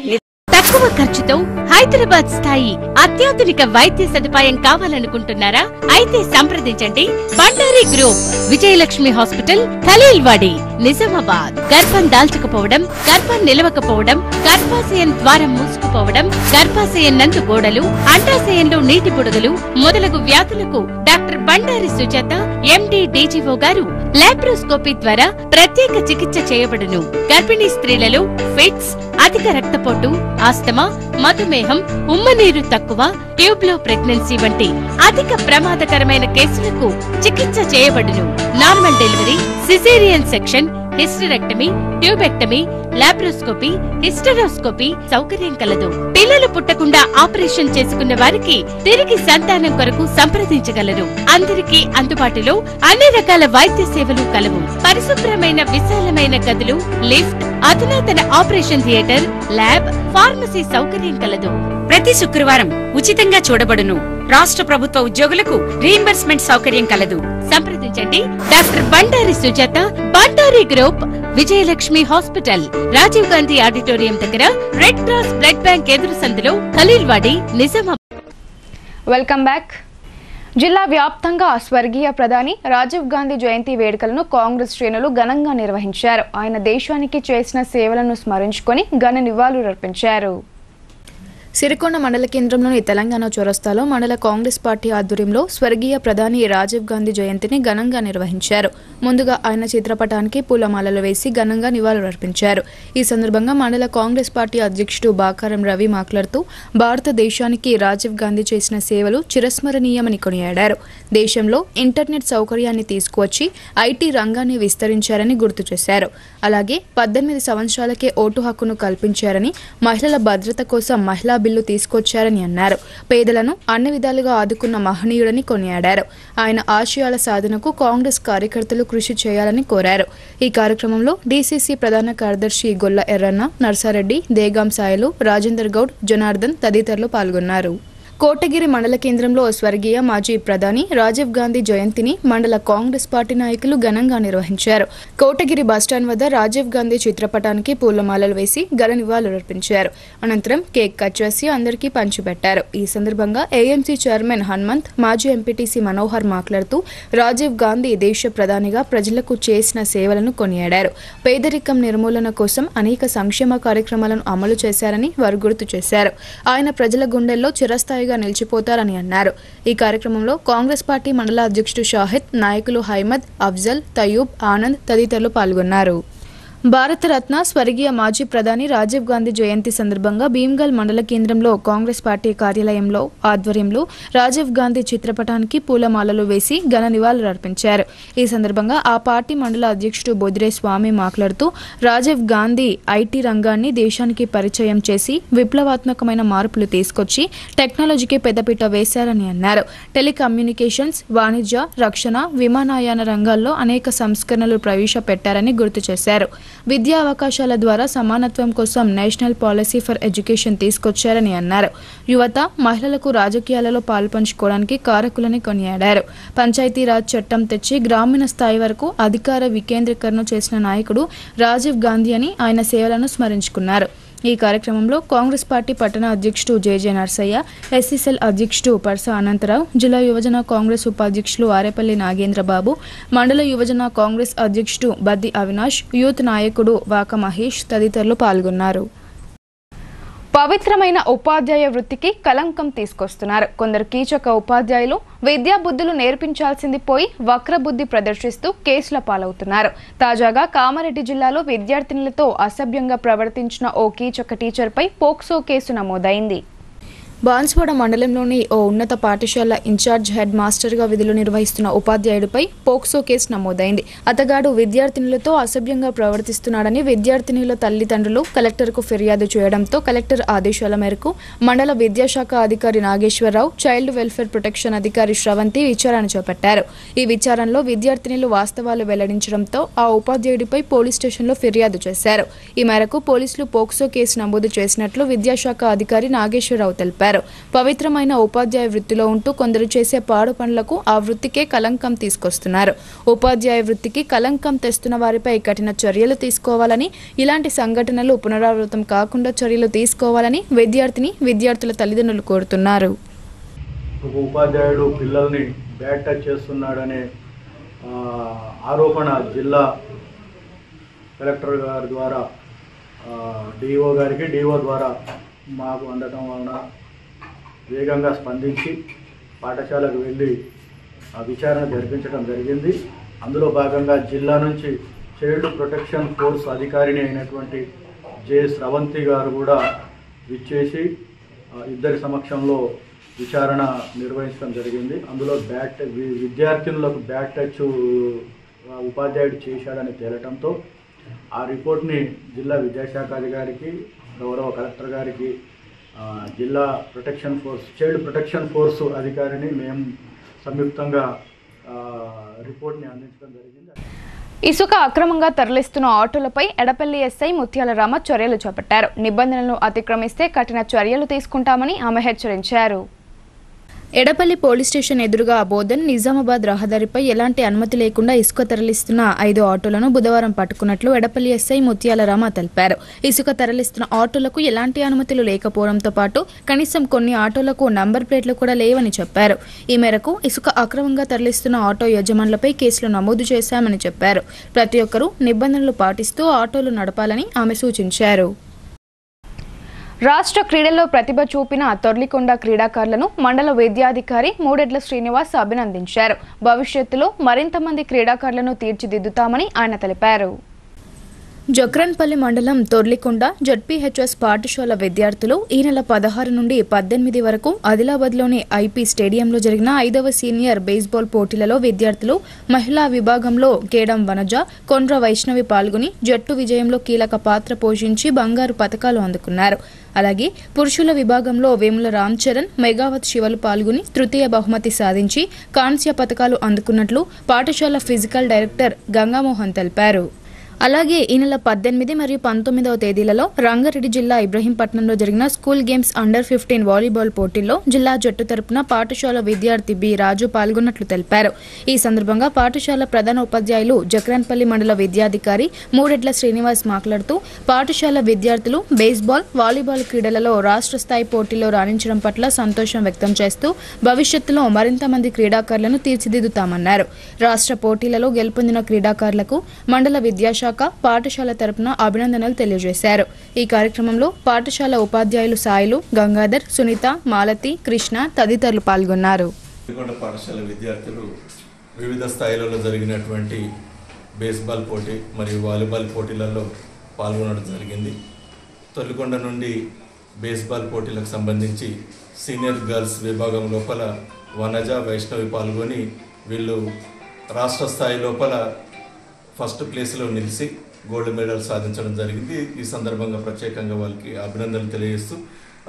తక్కువ ఖర్చుతో హైదరాబాద్ స్థాయి అత్యాధునిక వైద్య సదుపాయం కావాలనుకుంటున్నారా? అయితే సంప్రదించండి బండారి గ్రూప్, విజయలక్ష్మి హాస్పిటల్, ఖలీల్వాడి, నిజామాబాద్. గర్భం దాల్చకపోవడం, గర్భం నిలవకపోవడం, గర్భాశయం ద్వారం మూసుకుపోవడం, గర్భాశయం నందు గోడలు, అండాశయంలో నీటి బుడగలు మొదలగు వ్యాధులకు డాక్టర్ బండారి సుజాత ఎండి డీజీఓ గారు లాప్రోస్కోపీ ద్వారా ప్రత్యేక చికిత్స చేయబడును. గర్భిణీ స్త్రీలలో ఫిట్స్, అధిక రక్తపోటు, ఆస్తమా, మధుమేహం, ఉమ్మనీరు తక్కువ, ట్యూబ్ లో ప్రెగ్నెన్సీ వంటి అధిక ప్రమాదకరమైన కేసులకు చికిత్స చేయబడును. Normal delivery, caesarean section, hysterectomy, tubectomy, laparoscopy, hysteroscopy సౌకర్యం కలదు. పిల్లలు పుట్టకుండా ఆపరేషన్ చేసుకున్న వారికి తిరిగి సంతానం కొరకు సంప్రదించగలరు. అందరికీ అందుబాటులో అన్ని రకాల వైద్య సేవలు కలవు. పరిశుభ్రమైన విశాలమైన గదులు, లిఫ్ట్, అధునాతన ఆపరేషన్ థియేటర్, ల్యాబ్, ఫార్మసీ సౌకర్యం కలదు. ప్రతి శుక్రవారం ఉచితంగా చూడబడును. రాష్ట్ర ప్రభుత్వ ఉద్యోగులకు రీయింబర్స్మెంట్ సౌకర్యం కలదు. సంప్రదించండి doctor Bandari Sujatha, Bandari group, Vijayalakshmi hospital, Rajiv Gandhi auditorium దగ్గర, రెడ్ క్రాస్ బ్లడ్ బ్యాంక్ ఎదురు సందులో, ఖలీల్వాడి, నిజామాబాద్. Welcome back. జిల్లా వ్యాప్తంగా స్వర్గీయ ప్రధాని రాజీవ్ గాంధీ జయంతి వేడుకలను కాంగ్రెస్ శ్రేణులు ఘనంగా నిర్వహించారు. ఆయన దేశానికి చేసిన సేవలను స్మరించుకొని ఘన నివాళులర్పించారు. సిరికొండ మండల కేంద్రంలోని తెలంగాణ చౌరస్తాలో మండల కాంగ్రెస్ పార్టీ ఆధ్వర్యంలో స్వర్గీయ ప్రధాని రాజీవ్ గాంధీ జయంతిని ఘనంగా నిర్వహించారు. ముందుగా ఆయన చిత్రపటానికి పూలమాలలు వేసి ఘనంగా నివాళులర్పించారు. ఈ సందర్భంగా మండల కాంగ్రెస్ పార్టీ అధ్యక్షుడు బాకారం రవి మాట్లాడుతూ భారతదేశానికి రాజీవ్ గాంధీ చేసిన సేవలు చిరస్మరణీయమని కొనియాడారు. దేశంలో ఇంటర్నెట్ సౌకర్యాన్ని తీసుకువచ్చి ఐటీ రంగాన్ని విస్తరించారని గుర్తు చేశారు. అలాగే 18 సంవత్సరాలకే ఓటు హక్కును కల్పించారని, మహిళల భద్రత కోసం మహిళా బిల్లు తీసుకొచ్చారని అన్నారు. పేదలను అన్ని విధాలుగా ఆదుకున్న మహనీయుడని కొనియాడారు. ఆయన ఆశయాల సాధనకు కాంగ్రెస్ కార్యకర్తలు కృషి చేయాలని కోరారు. ఈ కార్యక్రమంలో డీసీసీ ప్రధాన కార్యదర్శి గొల్ల ఎర్రన్న, నర్సారెడ్డి, దేగాం సాయలు, రాజేందర్ గౌడ్, జనార్దన్ తదితరులు పాల్గొన్నారు. కోటగిరి మండల కేంద్రంలో స్వర్గీయ మాజీ ప్రధాని రాజీవ్ గాంధీ జయంతిని మండల కాంగ్రెస్ పార్టీ నాయకులు ఘనంగా నిర్వహించారు. కోటగిరి బస్టాండ్ వద్ద రాజీవ్ గాంధీ చిత్రపటానికి పూలమాలలు వేసి ఘన నివాళులర్పించారు. అనంతరం కేక్ కట్ చేసి అందరికీ పంచిపెట్టారు. ఈ సందర్భంగా ఏఎంసీ చైర్మన్ హనుమంత్, మాజీ ఎంపీటీసీ మనోహర్ మాట్లాడుతూ రాజీవ్ గాంధీ దేశ ప్రధానిగా ప్రజలకు చేసిన సేవలను కొనియాడారు. పేదరికం నిర్మూలన కోసం అనేక సంక్షేమ కార్యక్రమాలను అమలు చేశారని వారు గుర్తు చేశారు. ఆయన ప్రజల గుండెల్లో చిరస్థాయి నిలిచిపోతారని అన్నారు. ఈ కార్యక్రమంలో కాంగ్రెస్ పార్టీ మండల అధ్యక్షుడు షాహిద్, నాయకులు హైమద్, అఫ్జల్, తయూబ్, ఆనంద్ తదితరులు పాల్గొన్నారు. భారతరత్న స్వర్గీయ మాజీ ప్రధాని రాజీవ్ గాంధీ జయంతి సందర్భంగా భీమ్గల్ మండల కేంద్రంలో కాంగ్రెస్ పార్టీ కార్యాలయంలో ఆధ్వర్యంలో రాజీవ్ గాంధీ చిత్రపటానికి పూలమాలలు వేసి ఘన నివాళులర్పించారు. ఈ సందర్భంగా ఆ పార్టీ మండల అధ్యక్షుడు బొద్రే స్వామి మాట్లాడుతూ రాజీవ్ గాంధీ ఐటీ రంగాన్ని దేశానికి పరిచయం చేసి విప్లవాత్మకమైన మార్పులు తీసుకొచ్చి టెక్నాలజీకి పెద్దపీట వేశారని అన్నారు. టెలికమ్యూనికేషన్స్, వాణిజ్య, రక్షణ, విమానయాన రంగాల్లో అనేక సంస్కరణలు ప్రవేశపెట్టారని గుర్తు చేశారు. విద్యా అవకాశాల ద్వారా సమానత్వం కోసం నేషనల్ పాలసీ ఫర్ ఎడ్యుకేషన్ తీసుకొచ్చారని అన్నారు. యువత, మహిళలకు రాజకీయాలలో పాల్పంచుకోవడానికి కారకులని కొనియాడారు. పంచాయతీరాజ్ చట్టం తెచ్చి గ్రామీణ స్థాయి వరకు అధికార వికేంద్రీకరణ చేసిన నాయకుడు రాజీవ్ గాంధీ అని ఆయన సేవలను స్మరించుకున్నారు. ఈ కార్యక్రమంలో కాంగ్రెస్ పార్టీ పట్టణ అధ్యక్షుడు జేజే నర్సయ్య, ఎస్సీసెల్ అధ్యక్షుడు పర్స అనంతరావు, జిల్లా యువజన కాంగ్రెస్ ఉపాధ్యక్షులు ఆరేపల్లి నాగేంద్రబాబు, మండల యువజన కాంగ్రెస్ అధ్యక్షుడు బద్ది అవినాష్, యూత్ నాయకుడు వాక మహేష్ తదితరులు పాల్గొన్నారు. పవిత్రమైన ఉపాధ్యాయ వృత్తికి కలంకం తీసుకొస్తున్నారు. కొందరు కీచక ఉపాధ్యాయులు విద్యా బుద్ధులు నేర్పించాల్సింది పోయి వక్రబుద్ధి ప్రదర్శిస్తూ కేసుల పాలవుతున్నారు. తాజాగా కామారెడ్డి జిల్లాలో విద్యార్థినులతో అసభ్యంగా ప్రవర్తించిన ఓ కీచక టీచర్పై పోక్సో కేసు నమోదైంది. బాన్స్వాడ మండలంలోని ఓ ఉన్నత పాఠశాల ఇన్ఛార్జ్ హెడ్ మాస్టర్గా విధులు నిర్వహిస్తున్న ఉపాధ్యాయుడిపై పోక్సో కేసు నమోదైంది. అతగాడు విద్యార్థినులతో అసభ్యంగా ప్రవర్తిస్తున్నాడని విద్యార్థినుల తల్లిదండ్రులు కలెక్టర్కు ఫిర్యాదు చేయడంతో కలెక్టర్ ఆదేశాల మేరకు మండల విద్యాశాఖ అధికారి నాగేశ్వరరావు, చైల్డ్ వెల్ఫేర్ ప్రొటెక్షన్ అధికారి శ్రవంతి విచారణ చేపట్టారు. ఈ విచారణలో విద్యార్థినులు వాస్తవాలు వెల్లడించడంతో ఆ ఉపాధ్యాయుడిపై పోలీస్ స్టేషన్లో ఫిర్యాదు చేశారు. ఈ మేరకు పోలీసులు పోక్సో కేసు నమోదు చేసినట్లు విద్యాశాఖ అధికారి నాగేశ్వరరావు తెలిపారు. పవిత్రమైన ఉపాధ్యాయ వృత్తిలో ఉంటూ కొందరు చేసే పాడు పనులకు ఆ వృత్తికే కలంకం తీసుకొస్తున్నారు. ఉపాధ్యాయ వృత్తికి కలంకం తెస్తున్న వారిపై కఠిన చర్యలు తీసుకోవాలని, ఇలాంటి సంఘటనలు పునరావృతం కాకుండా చర్యలు తీసుకోవాలని విద్యార్థుల తల్లిదండ్రులు కోరుతున్నారు. ఒక ఉపాధ్యాయుడు పిల్లల్ని బ్యాడ్ టచ్ చేస్తున్నాడనే ఆరోపణ జిల్లా కలెక్టర్ గారి ద్వారా డిఓ గారికి, డిఓ ద్వారా మాకు అందటం వలన వేగంగా స్పందించి పాఠశాలకు వెళ్ళి విచారణ జరిపించడం జరిగింది. అందులో భాగంగా జిల్లా నుంచి చైల్డ్ ప్రొటెక్షన్ ఫోర్స్ అధికారిని అయినటువంటి జె శ్రవంతి గారు కూడా విచ్చేసి ఇద్దరి సమక్షంలో విచారణ నిర్వహించడం జరిగింది. అందులో విద్యార్థినులకు బ్యాడ్ టచ్ ఉపాధ్యాయుడు చేశాడని తేలటంతో ఆ రిపోర్ట్ని జిల్లా విద్యాశాఖ అధికారికి, గౌరవ కలెక్టర్ గారికి, జిల్లా చైల్డ్ ప్రొటెక్షన్ ఫోర్స్ అధికారిని మేము సంయుక్తంగా రిపోర్ట్ని అందించడం జరిగింది. ఇసుక అక్రమంగా తరలిస్తున్న ఆటోలపై ఎడపల్లి ఎస్ఐ ముత్యాల రామ చర్యలు చేపట్టారు. నిబంధనలను అతిక్రమిస్తే కఠిన చర్యలు తీసుకుంటామని ఆమె హెచ్చరించారు. ఎడపల్లి పోలీస్ స్టేషన్ ఎదురుగా బోధన్ నిజామాబాద్ రహదారిపై ఎలాంటి అనుమతి లేకుండా ఇసుక తరలిస్తున్న 5 ఆటోలను బుధవారం పట్టుకున్నట్లు ఎడపల్లి ఎస్ఐ ముత్యాల రామ తెలిపారు. ఇసుక తరలిస్తున్న ఆటోలకు ఎలాంటి అనుమతులు లేకపోవడంతో పాటు కనీసం కొన్ని ఆటోలకు నంబర్ ప్లేట్లు కూడా లేవని చెప్పారు. ఈ మేరకు ఇసుక అక్రమంగా తరలిస్తున్న ఆటో యజమానులపై కేసులు నమోదు చేశామని చెప్పారు. ప్రతి ఒక్కరూ నిబంధనలు పాటిస్తూ ఆటోలు నడపాలని ఆమె సూచించారు. రాష్ట్ర క్రీడల్లో ప్రతిభ చూపిన తొర్లికొండ క్రీడాకారులను మండల విద్యాధికారి మూడెడ్ల శ్రీనివాస్ అభినందించారు. భవిష్యత్తులో మరింత మంది క్రీడాకారులను తీర్చిదిద్దుతామని ఆయన తెలిపారు. జక్రన్పల్లి మండలం తొర్లికొండ జడ్పీహెచ్ఎస్ పాఠశాల విద్యార్థులు ఈ నెల 16 నుండి 18 వరకు ఆదిలాబాద్లోని ఐపీ స్టేడియంలో జరిగిన 5వ సీనియర్ బేస్బాల్ పోటీలలో విద్యార్థులు మహిళా విభాగంలో కేడం వనజ, కొండ్ర వైష్ణవి పాల్గొని జట్టు విజయంలో కీలక పాత్ర పోషించి బంగారు పతకాలు అందుకున్నారు. అలాగే పురుషుల విభాగంలో వేముల రామ్ చరణ్, మెగావత్ శివలు పాల్గొని తృతీయ బహుమతి సాధించి కాంస్య పతకాలు అందుకున్నట్లు పాఠశాల ఫిజికల్ డైరెక్టర్ గంగామోహన్ తెలిపారు. అలాగే ఈ నెల 18 మరియు 19వ తేదీలలో రంగారెడ్డి జిల్లా ఇబ్రహీంపట్నంలో జరిగిన స్కూల్ గేమ్స్ అండర్-15 వాలీబాల్ పోటీల్లో జిల్లా జట్టు తరపున పాఠశాల విద్యార్థి బి రాజు పాల్గొన్నట్లు తెలిపారు. ఈ సందర్భంగా పాఠశాల ప్రధాన ఉపాధ్యాయులు జక్రాన్పల్లి మండల విద్యాధికారి మూడెడ్ల శ్రీనివాస్ మాట్లాడుతూ పాఠశాల విద్యార్థులు బేస్బాల్, వాలీబాల్ క్రీడలలో రాష్ట్ర స్థాయి పోటీల్లో రాణించడం పట్ల సంతోషం వ్యక్తం చేస్తూ భవిష్యత్తులో మరింత మంది క్రీడాకారులను తీర్చిదిద్దుతామన్నారు. రాష్ట్ర పోటీలలో గెలుపొందిన క్రీడాకారులకు మండల విద్యాశాఖ పాఠశాల తరపున అభినందనలు తెలియజేశారు. ఈ కార్యక్రమంలో పాఠశాల ఉపాధ్యాయులు సాయిలు, గంగాధర్, సునీత, మాలతి, కృష్ణ తదితరులు పాల్గొన్నారు. పాఠశాల విద్యార్థులు వివిధ స్థాయిలలో జరిగినటువంటి బేస్బాల్ పోటీ మరియు వాలీబాల్ పోటీలలో పాల్గొనడం జరిగింది. తొలికొండ నుండి బేస్బాల్ పోటీలకు సంబంధించి సీనియర్ గర్ల్స్ విభాగం లోపల వనజ, వైష్ణవి పాల్గొని వీళ్ళు రాష్ట్ర స్థాయి లోపల ఫస్ట్ ప్లేస్లో నిలిచి గోల్డ్ మెడల్ సాధించడం జరిగింది. ఈ సందర్భంగా ప్రత్యేకంగా వాళ్ళకి అభినందనలు తెలియజేస్తూ,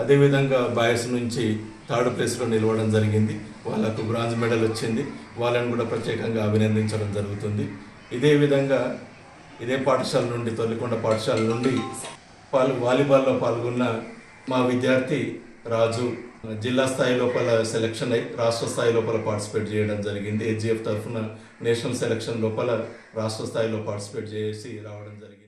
అదేవిధంగా బాయ్స్ నుంచి 3rd ప్లేస్లో నిలవడం జరిగింది. వాళ్ళకు బ్రాంజ్ మెడల్ వచ్చింది. వాళ్ళని కూడా ప్రత్యేకంగా అభినందించడం జరుగుతుంది. ఇదే విధంగా ఇదే పాఠశాల నుండి, తొలికొండ పాఠశాల నుండి వాలీబాల్లో పాల్గొన్న మా విద్యార్థి రాజు జిల్లా స్థాయి లోపల సెలక్షన్ అయి రాష్ట్ర స్థాయి లోపల పార్టిసిపేట్ చేయడం జరిగింది. హెచ్జిఎఫ్ తరఫున నేషనల్ సెలక్షన్ లోపల రాష్ట్ర స్థాయిలో పార్టిసిపేట్ చేసి రావడం జరిగింది.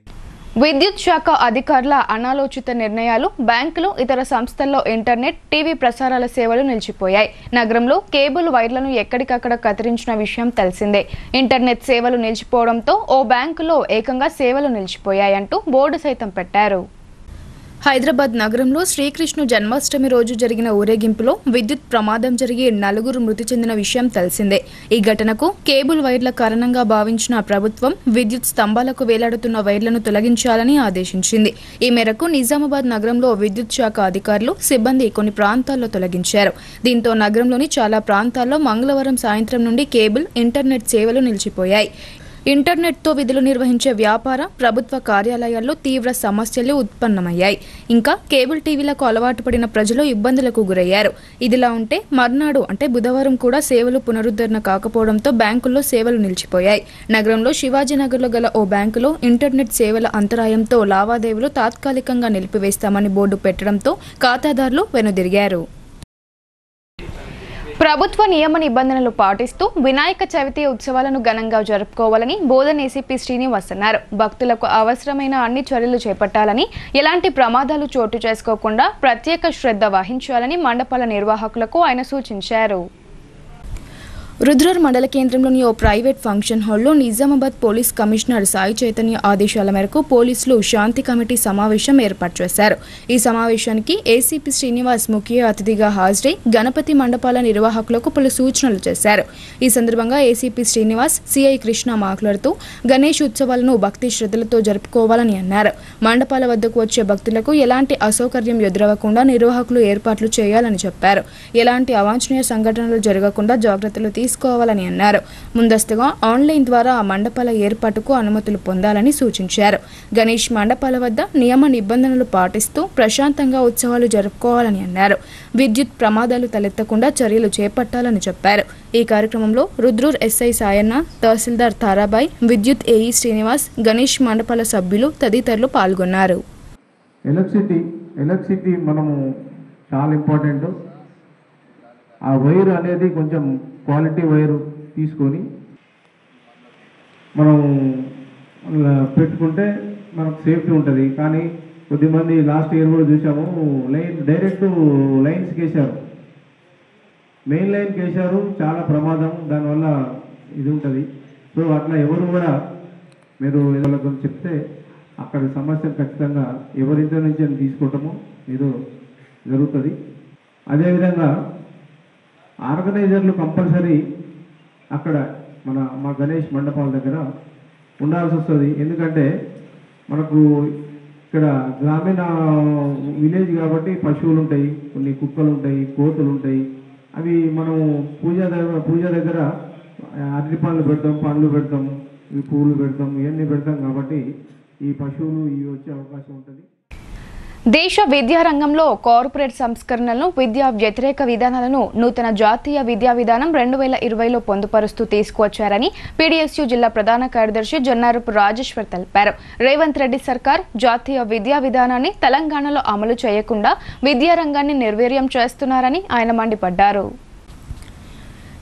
విద్యుత్ శాఖ అధికారుల అనాలోచిత నిర్ణయాలు బ్యాంకులు, ఇతర సంస్థల్లో ఇంటర్నెట్, టీవీ ప్రసారాల సేవలు నిలిచిపోయాయి. నగరంలో కేబుల్ వైర్లను ఎక్కడికక్కడ కత్తిరించిన విషయం తెలిసిందే. ఇంటర్నెట్ సేవలు నిలిచిపోవడంతో ఓ బ్యాంకులో ఏకంగా సేవలు నిలిచిపోయాయంటూ బోర్డు సైతం పెట్టారు. హైదరాబాద్ నగరంలో శ్రీకృష్ణ జన్మాష్టమి రోజు జరిగిన ఊరేగింపులో విద్యుత్ ప్రమాదం జరిగి 4 మృతి చెందిన విషయం తెలిసిందే. ఈ ఘటనకు కేబుల్ వైర్ల కారణంగా భావించిన ప్రభుత్వం విద్యుత్ స్తంభాలకు వేలాడుతున్న వైర్లను తొలగించాలని ఆదేశించింది. ఈ మేరకు నిజామాబాద్ నగరంలో విద్యుత్ శాఖ అధికారులు సిబ్బంది కొన్ని ప్రాంతాల్లో తొలగించారు. దీంతో నగరంలోని చాలా ప్రాంతాల్లో మంగళవారం సాయంత్రం నుండి కేబుల్, ఇంటర్నెట్ సేవలు నిలిచిపోయాయి. ఇంటర్నెట్తో విధులు నిర్వహించే వ్యాపార, ప్రభుత్వ కార్యాలయాల్లో తీవ్ర సమస్యలు ఉత్పన్నమయ్యాయి. ఇంకా కేబుల్ టీవీలకు అలవాటు పడిన ప్రజలు ఇబ్బందులకు గురయ్యారు. ఇదిలా ఉంటే మర్నాడు అంటే బుధవారం కూడా సేవలు పునరుద్ధరణ కాకపోవడంతో బ్యాంకుల్లో సేవలు నిలిచిపోయాయి. నగరంలో శివాజీనగర్లో గల ఓ బ్యాంకులో ఇంటర్నెట్ సేవల అంతరాయంతో లావాదేవీలు తాత్కాలికంగా నిలిపివేస్తామని బోర్డు పెట్టడంతో ఖాతాదారులు వెనుదిరిగారు. ప్రభుత్వ నియమ నిబంధనలు పాటిస్తూ వినాయక చవితి ఉత్సవాలను ఘనంగా జరుపుకోవాలని బోధన్ ఏసీపీ శ్రీనివాస్ అన్నారు. భక్తులకు అవసరమైన అన్ని చర్యలు చేపట్టాలని, ఎలాంటి ప్రమాదాలు చోటు చేసుకోకుండా ప్రత్యేక శ్రద్ధ వహించాలని మండపాల నిర్వాహకులకు ఆయన సూచించారు. రుద్రూర్ మండల కేంద్రంలోని ఓ ప్రైవేట్ ఫంక్షన్ హాల్లో నిజామాబాద్ పోలీస్ కమిషనర్ సాయి చైతన్య ఆదేశాల మేరకు పోలీసులు శాంతి కమిటీ సమావేశం ఏర్పాటు చేశారు. ఈ సమావేశానికి ఏసీపీ శ్రీనివాస్ ముఖ్య అతిథిగా హాజరై గణపతి మండపాల నిర్వాహకులకు పలు సూచనలు చేశారు. ఈ సందర్భంగా ఏసీపీ శ్రీనివాస్, సిఐ కృష్ణ మాట్లాడుతూ గణేష్ ఉత్సవాలను భక్తి శ్రద్ధలతో జరుపుకోవాలని అన్నారు. మండపాల వద్దకు వచ్చే భక్తులకు ఎలాంటి అసౌకర్యం ఎదురవ్వకుండా నిర్వాహకులు ఏర్పాట్లు చేయాలని చెప్పారు. ఎలాంటి అవాంఛనీయ సంఘటనలు జరగకుండా జాగ్రత్తలు తీసుకోవాలని అన్నారు. ముందస్తుగా ఆన్లైన్ ద్వారా మండపాల ఏర్పాటుకు అనుమతులు పొందాలని సూచించారు. గణేష్ మండపాల వద్ద నియమ నిబంధనలు పాటిస్తూ ప్రశాంతంగా ఉత్సవాలు జరుపుకోవాలని అన్నారు. విద్యుత్ ప్రమాదాలు తలెత్తకుండా చర్యలు చేపట్టాలని చెప్పారు. ఈ కార్యక్రమంలో రుద్రూర్ ఎస్ఐ సాయన్న, తహసీల్దార్ తారాబాయ్, విద్యుత్ ఏఈ శ్రీనివాస్, గణేష్ మండపాల సభ్యులు తదితరులు పాల్గొన్నారు. ఎలక్ట్రిసిటీ మనము చాలా ఇంపార్టెంట్. ఆ వైర్ అనేది కొంచెం క్వాలిటీ వైరు తీసుకొని మనం పెట్టుకుంటే మనకు సేఫ్టీ ఉంటుంది. కానీ కొద్దిమంది లాస్ట్ ఇయర్ కూడా చూసాము, డైరెక్ట్ లైన్స్కి వేశారు, మెయిన్ లైన్కి వేశారు. చాలా ప్రమాదం, దానివల్ల ఇది ఉంటుంది. సో అట్లా ఎవరు కూడా మీరు వాళ్ళతో చెప్తే అక్కడ సమస్యలు ఖచ్చితంగా ఎవరింటి నుంచి తీసుకోవటము ఏదో జరుగుతుంది. అదేవిధంగా ఆర్గనైజర్లు కంపల్సరీ అక్కడ మా గణేష్ మండపాల దగ్గర ఉండాల్సి వస్తుంది. ఎందుకంటే మనకు ఇక్కడ గ్రామీణ విలేజ్ కాబట్టి పశువులు ఉంటాయి, కొన్ని కుక్కలు ఉంటాయి, కోతులు ఉంటాయి. అవి మనం పూజ దగ్గర అరటి పండ్లు పెడతాం, పండ్లు పెడతాం, ఈ పూలు పెడతాం, ఇవన్నీ పెడతాం. కాబట్టి ఈ పశువులు ఇవి వచ్చే అవకాశం ఉంటుంది. దేశ విద్యారంగంలో కార్పొరేట్ సంస్కరణలను, విద్యా వ్యతిరేక విధానాలను నూతన జాతీయ విద్యా విధానం 2020లో పొందుపరుస్తూ తీసుకువచ్చారని పీడీఎస్యూ జిల్లా ప్రధాన కార్యదర్శి జొన్నారపు రాజేశ్వర్ తెలిపారు. రేవంత్ రెడ్డి సర్కార్ జాతీయ విద్యా విధానాన్ని తెలంగాణలో అమలు చేయకుండా విద్యారంగాన్ని నిర్వీర్యం చేస్తున్నారని ఆయన మండిపడ్డారు.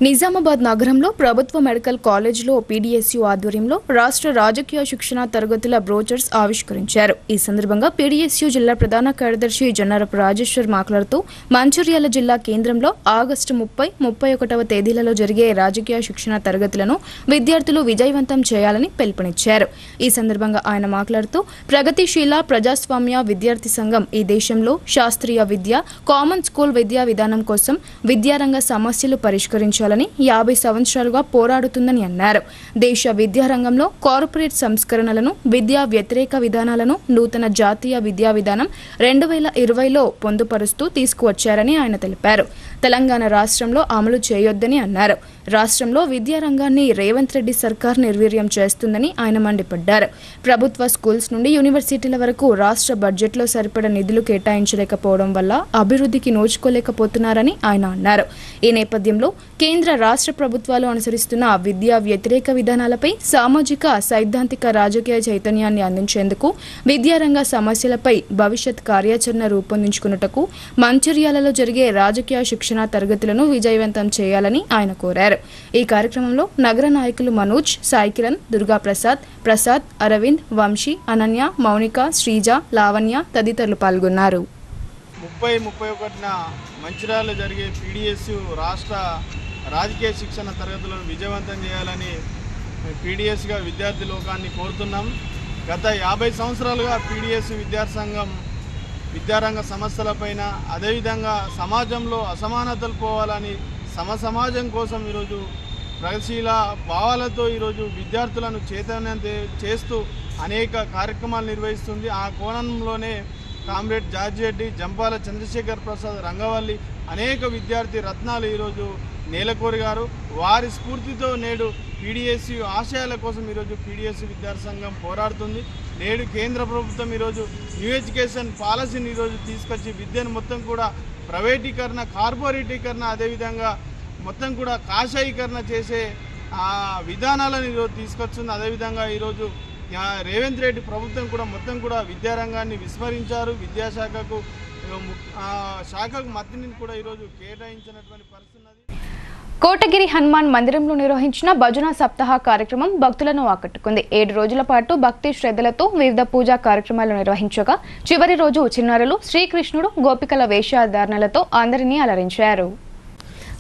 నిజామాబాద్ నగరంలో ప్రభుత్వ మెడికల్ కాలేజ్లో పీడీఎస్యూ ఆధ్వర్యంలో రాష్ట్ర రాజకీయ శిక్షణ తరగతుల బ్రోచర్స్ ఆవిష్కరించారు. ఈ సందర్భంగా పీడీఎస్యూ జిల్లా ప్రధాన కార్యదర్శి జొన్నారపు రాజేశ్వర్ మాట్లాడుతూ మంచిర్యాల జిల్లా కేంద్రంలో ఆగస్టు 30, 31వ తేదీలలో జరిగే రాజకీయ శిక్షణ తరగతులను విద్యార్థులు విజయవంతం చేయాలని పిలుపునిచ్చారు. ఈ సందర్భంగా ఆయన మాట్లాడుతూ ప్రగతిశీల ప్రజాస్వామ్య విద్యార్థి సంఘం ఈ దేశంలో శాస్త్రీయ విద్య, కామన్ స్కూల్ విద్యా విధానం కోసం విద్యారంగ సమస్యలు పరిష్కరించాలని 50 సంవత్సరాలుగా పోరాడుతుందని అన్నారు. దేశ విద్యారంగంలో కార్పొరేట్ సంస్కరణలను, విద్యా వ్యతిరేక విధానాలను నూతన జాతీయ విద్యా విధానం 2020లో పొందుపరుస్తూ తీసుకువచ్చారని ఆయన తెలిపారు. తెలంగాణ రాష్ట్రంలో అమలు చేయొద్దని అన్నారు. రాష్ట్రంలో విద్యారంగాన్ని రేవంత్ రెడ్డి సర్కార్ నిర్వీర్యం చేస్తుందని ఆయన మండిపడ్డారు. ప్రభుత్వ స్కూల్స్ నుండి యూనివర్సిటీల వరకు రాష్ట్ర బడ్జెట్లో సరిపడ నిధులు కేటాయించలేకపోవడం వల్ల అభివృద్ధికి నోచుకోలేకపోతున్నారని ఆయన అన్నారు. ఈ నేపథ్యంలో కేంద్ర రాష్ట్ర ప్రభుత్వాలు అనుసరిస్తున్న విద్యా వ్యతిరేక విధానాలపై సామాజిక, సైద్ధాంతిక, రాజకీయ చైతన్యాన్ని అందించేందుకు విద్యారంగ సమస్యలపై భవిష్యత్ కార్యాచరణ రూపొందించుకున్నటకు మంచిర్యాలలో జరిగే రాజకీయ శిక్షణ తరగతులను విజయవంతం చేయాలని ఆయన కోరారు. ఈ కార్యక్రమంలో నగర నాయకులు మనోజ్, సాయి కిరణ్, దుర్గా ప్రసాద్, అరవింద్, వంశీ, అనన్య, మౌనిక, శ్రీజ, లావణ్య తదితరులు పాల్గొన్నారు. 30-31న మంచిర్యాలలో జరిగే పీడీఎస్యూ రాష్ట్ర రాజకీయ శిక్షణ తరగతులను విజయవంతం చేయాలని పీడీఎస్గా విద్యార్థి లోకాన్ని కోరుతున్నాం. గత 50 సంవత్సరాలుగా పీడీఎస్ విద్యార్థి సంఘం విద్యారంగ సమస్యలపైన, అదేవిధంగా సమాజంలో అసమానతలు పోవాలని సమాజం కోసం ఈరోజు ప్రగతిశీల భావాలతో ఈరోజు విద్యార్థులను చైతన్యం చేస్తూ అనేక కార్యక్రమాలు నిర్వహిస్తుంది. ఆ కోణంలోనే కామ్రేడ్ జార్జి రెడ్డి, జంపాల చంద్రశేఖర్ ప్రసాద్, రంగవల్లి అనేక విద్యార్థి రత్నాలు ఈరోజు నేలకొరిగారు. వారి స్ఫూర్తితో నేడు పీడిఎస్యు ఆశయాల కోసం ఈరోజు పీడిఎస్యు విద్యార్థి సంఘం పోరాడుతుంది. నేడు కేంద్ర ప్రభుత్వం ఈరోజు న్యూ ఎడ్యుకేషన్ పాలసీని ఈరోజు తీసుకొచ్చి విద్యను మొత్తం కూడా ప్రైవేటీకరణ, కార్పొరేటీకరణ, అదేవిధంగా మొత్తం కూడా కాషాయీకరణ చేసే విధానాలను ఈరోజు తీసుకొస్తుంది. అదేవిధంగా ఈరోజు రేవంత్ రెడ్డి ప్రభుత్వం కూడా మొత్తం కూడా విద్యారంగాన్ని విస్మరించారు. విద్యాశాఖకు మద్దతుని కూడా ఈరోజు కేటాయించినటువంటి పరిస్థితి ఉన్నది. కోటగిరి హనుమాన్ మందిరంలో నిర్వహించిన భజన సప్తాహ కార్యక్రమం భక్తులను ఆకట్టుకుంది. 7 రోజుల పాటు భక్తి శ్రద్ధలతో వివిధ పూజా కార్యక్రమాలు నిర్వహించగా చివరి రోజు చిన్నారులు శ్రీకృష్ణుడు గోపికల వేషధారణలతో అందరినీ అలరించారు.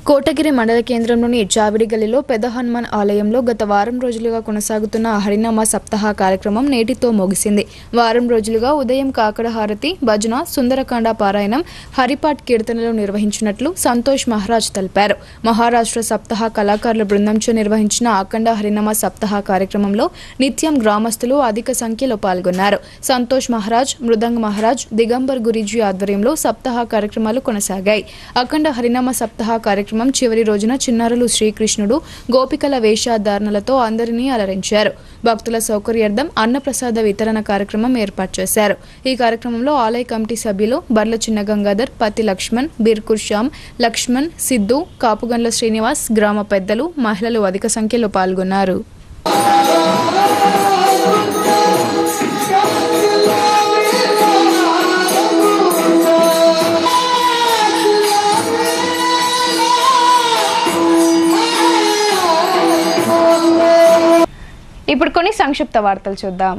కోటగిరి మండల కేంద్రంలోని చావిడి గల్లీలో పెద్ద హనుమాన్ ఆలయంలో గత వారం రోజులుగా కొనసాగుతున్న హరినామ సప్తాహ కార్యక్రమం నేటితో ముగిసింది. వారం రోజులుగా ఉదయం కాకడ హారతి, భజన, సుందరకాండ పారాయణం, హరిపాఠ్ కీర్తనలు నిర్వహించినట్లు సంతోష్ మహారాజ్ తెలిపారు. మహారాష్ట్ర సప్తాహ కళాకారుల బృందంచే నిర్వహించిన అఖండ హరినామ సప్తాహ కార్యక్రమంలో నిత్యం గ్రామస్తులు అధిక సంఖ్యలో పాల్గొన్నారు. సంతోష్ మహారాజ్, మృదంగ్ మహారాజ్, దిగంబర్ గురీజీ ఆధ్వర్యంలో సప్తాహ కార్యక్రమాలు కొనసాగాయి. అఖండ హరినామ సప్తాహ కార్యక్రమం చివరి రోజున చిన్నారులు శ్రీకృష్ణుడు గోపికల వేషధారణలతో అందరినీ అలరించారు. భక్తుల సౌకర్యార్థం అన్నప్రసాద వితరణ కార్యక్రమం ఏర్పాటు చేశారు. ఈ కార్యక్రమంలో ఆలయ కమిటీ సభ్యులు బర్ల చిన్న గంగాధర్, పత్తి లక్ష్మణ్, బీర్కూర్ శ్యామ్, లక్ష్మణ్, సిద్ధు, కాపుగండ్ల శ్రీనివాస్, గ్రామ పెద్దలు, మహిళలు అధిక సంఖ్యలో పాల్గొన్నారు. ఇప్పుడు కొన్ని సంక్షిప్త వార్తలు చూద్దాం.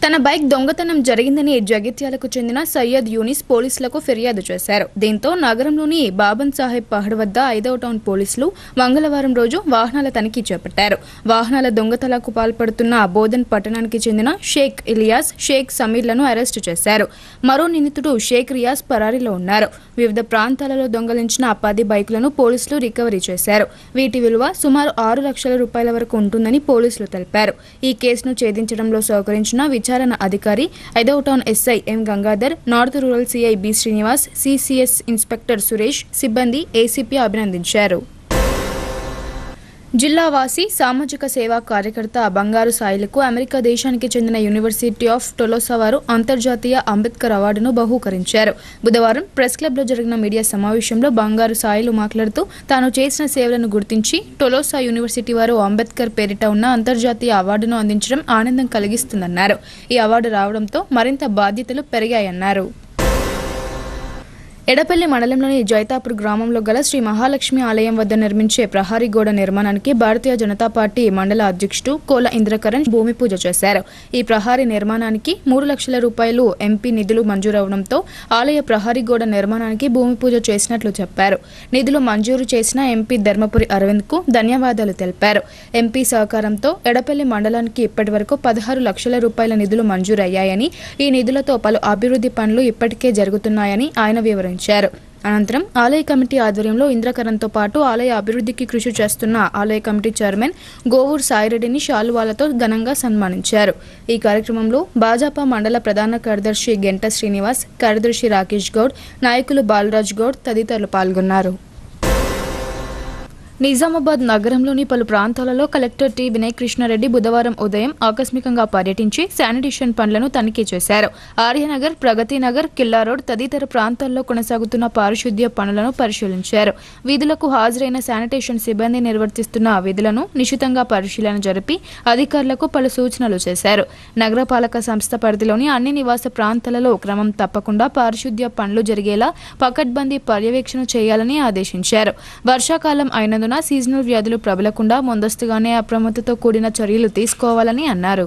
తన బైక్ దొంగతనం జరిగిందని జగిత్యాలకు చెందిన సయ్యద్ యూనిస్ పోలీసులకు ఫిర్యాదు చేశారు. దీంతో నగరంలోని బాబన్ సాహెబ్ పహడ్ వద్ద 5వ టౌన్ పోలీసులు మంగళవారం రోజు వాహనాల తనిఖీ చేపట్టారు. వాహనాల దొంగతనాలకు పాల్పడుతున్న బోధన్ పట్టణానికి చెందిన షేక్ ఇలియాస్, షేక్ సమీర్లను అరెస్టు చేశారు. మరో నిందితుడు షేక్ రియాజ్ పరారీలో ఉన్నారు. వివిధ ప్రాంతాలలో దొంగలించిన 10 బైకులను పోలీసులు రికవరీ చేశారు. వీటి విలువ సుమారు 6 లక్షల రూపాయల వరకు ఉంటుందని పోలీసులు తెలిపారు. ఈ కేసును ఛేదించడంలో సహకరించిన విచారణ అధికారి 5వ town SI M Gangadhar, north rural CI B Srinivas, CCS inspector Suresh, సిబ్బంది ఏసీపీ అభినందించారు. జిల్లావాసి సామాజిక సేవా కార్యకర్త బంగారు సాయిలకు అమెరికా దేశానికి చెందిన యూనివర్సిటీ ఆఫ్ టొలోసా వారు అంతర్జాతీయ అంబేద్కర్ అవార్డును బహూకరించారు. బుధవారం ప్రెస్ క్లబ్లో జరిగిన మీడియా సమావేశంలో బంగారు సాయిలు మాట్లాడుతూ తాను చేసిన సేవలను గుర్తించి టొలోసా యూనివర్సిటీ వారు అంబేద్కర్ పేరిట ఉన్న అంతర్జాతీయ అవార్డును అందించడం ఆనందం కలిగిస్తుందన్నారు. ఈ అవార్డు రావడంతో మరింత బాధ్యతలు పెరిగాయన్నారు. ఎడపల్లి మండలంలోని జైతాపూర్ గ్రామంలో గల శ్రీ మహాలక్ష్మి ఆలయం వద్ద నిర్మించే ప్రహారీ గోడ నిర్మాణానికి భారతీయ జనతా పార్టీ మండల అధ్యక్షుడు కోల ఇంద్రకరణ్ భూమి పూజ చేశారు. ఈ ప్రహారీ నిర్మాణానికి 3 లక్షల రూపాయలు ఎంపీ నిధులు మంజూరవడంతో ఆలయ ప్రహారీ గోడ నిర్మాణానికి భూమి పూజ చేసినట్లు చెప్పారు. నిధులు మంజూరు చేసిన ఎంపీ ధర్మపురి అరవింద్ కు ధన్యవాదాలు తెలిపారు. ఎంపీ సహకారంతో ఎడపల్లి మండలానికి ఇప్పటి వరకు 16 లక్షల రూపాయల నిధులు మంజూరయ్యాయని, ఈ నిధులతో పలు అభివృద్ధి పనులు ఇప్పటికే జరుగుతున్నాయని ఆయన వివరించారు. అనంతరం ఆలయ కమిటీ ఆధ్వర్యంలో ఇంద్రకరణ్తో పాటు ఆలయ అభివృద్ధికి కృషి చేస్తున్న ఆలయ కమిటీ చైర్మన్ గోవూర్ సాయిరెడ్డిని శాలువాలతో ఘనంగా సన్మానించారు. ఈ కార్యక్రమంలో భాజపా మండల ప్రధాన కార్యదర్శి గెంట శ్రీనివాస్, కార్యదర్శి రాకేష్ గౌడ్, నాయకులు బాలరాజ్ గౌడ్ తదితరులు పాల్గొన్నారు. నిజామాబాద్ నగరంలోని పలు ప్రాంతాలలో కలెక్టర్ టి వినయ్ కృష్ణారెడ్డి బుధవారం ఉదయం ఆకస్మికంగా పర్యటించి శానిటేషన్ పనులను తనిఖీ చేశారు. ఆర్యనగర్, ప్రగతి నగర్, కిల్లా రోడ్ తదితర ప్రాంతాల్లో కొనసాగుతున్న పారిశుద్ధ్య పనులను పరిశీలించారు. విధులకు హాజరైన శానిటేషన్ సిబ్బంది నిర్వర్తిస్తున్న విధులను నిశితంగా పరిశీలన జరిపి అధికారులకు పలు సూచనలు చేశారు. నగరపాలక సంస్థ పరిధిలోని అన్ని నివాస ప్రాంతాలలో క్రమం తప్పకుండా పారిశుద్ధ్య పనులు జరిగేలా పకడ్బందీ పర్యవేక్షణ చేయాలని ఆదేశించారు. వర్షాకాలం అయినందున సీజనల్ వ్యాధులు ప్రబలకుండా ముందస్తుగానే అప్రమత్తతో కూడిన చర్యలు తీసుకోవాలని అన్నారు.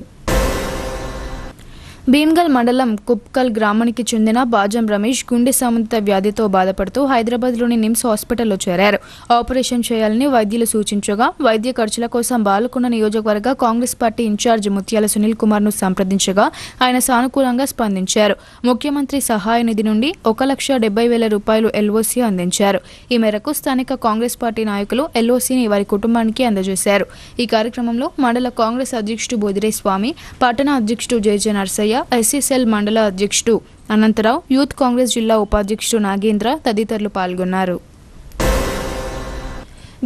భీమ్గల్ మండలం కుప్కల్ గ్రామానికి చెందిన బాజం రమేష్ గుండె సంబంధిత వ్యాధితో బాధపడుతూ హైదరాబాద్లోని నిమ్స్ హాస్పిటల్లో చేరారు. ఆపరేషన్ చేయాలని వైద్యులు సూచించగా వైద్య ఖర్చుల కోసం బాలకొండ నియోజకవర్గ కాంగ్రెస్ పార్టీ ఇన్ఛార్జ్ ముత్యాల సునీల్ కుమార్ను సంప్రదించగా ఆయన సానుకూలంగా స్పందించారు. ముఖ్యమంత్రి సహాయ నిధి నుండి 1,70,000 రూపాయలు ఎల్ఓసీ అందించారు. ఈ మేరకు స్థానిక కాంగ్రెస్ పార్టీ నాయకులు ఎల్ఓసీని వారి కుటుంబానికి అందజేశారు. ఈ కార్యక్రమంలో మండల కాంగ్రెస్ అధ్యక్షుడు బోదిరే స్వామి, పట్టణ అధ్యక్షుడు జేజే నర్సయ్య, ఎస్సీసెల్ మండల అధ్యక్షుడు అనంతరావు, యూత్ కాంగ్రెస్ జిల్లా ఉపాధ్యక్షుడు నాగేంద్ర తదితరులు పాల్గొన్నారు.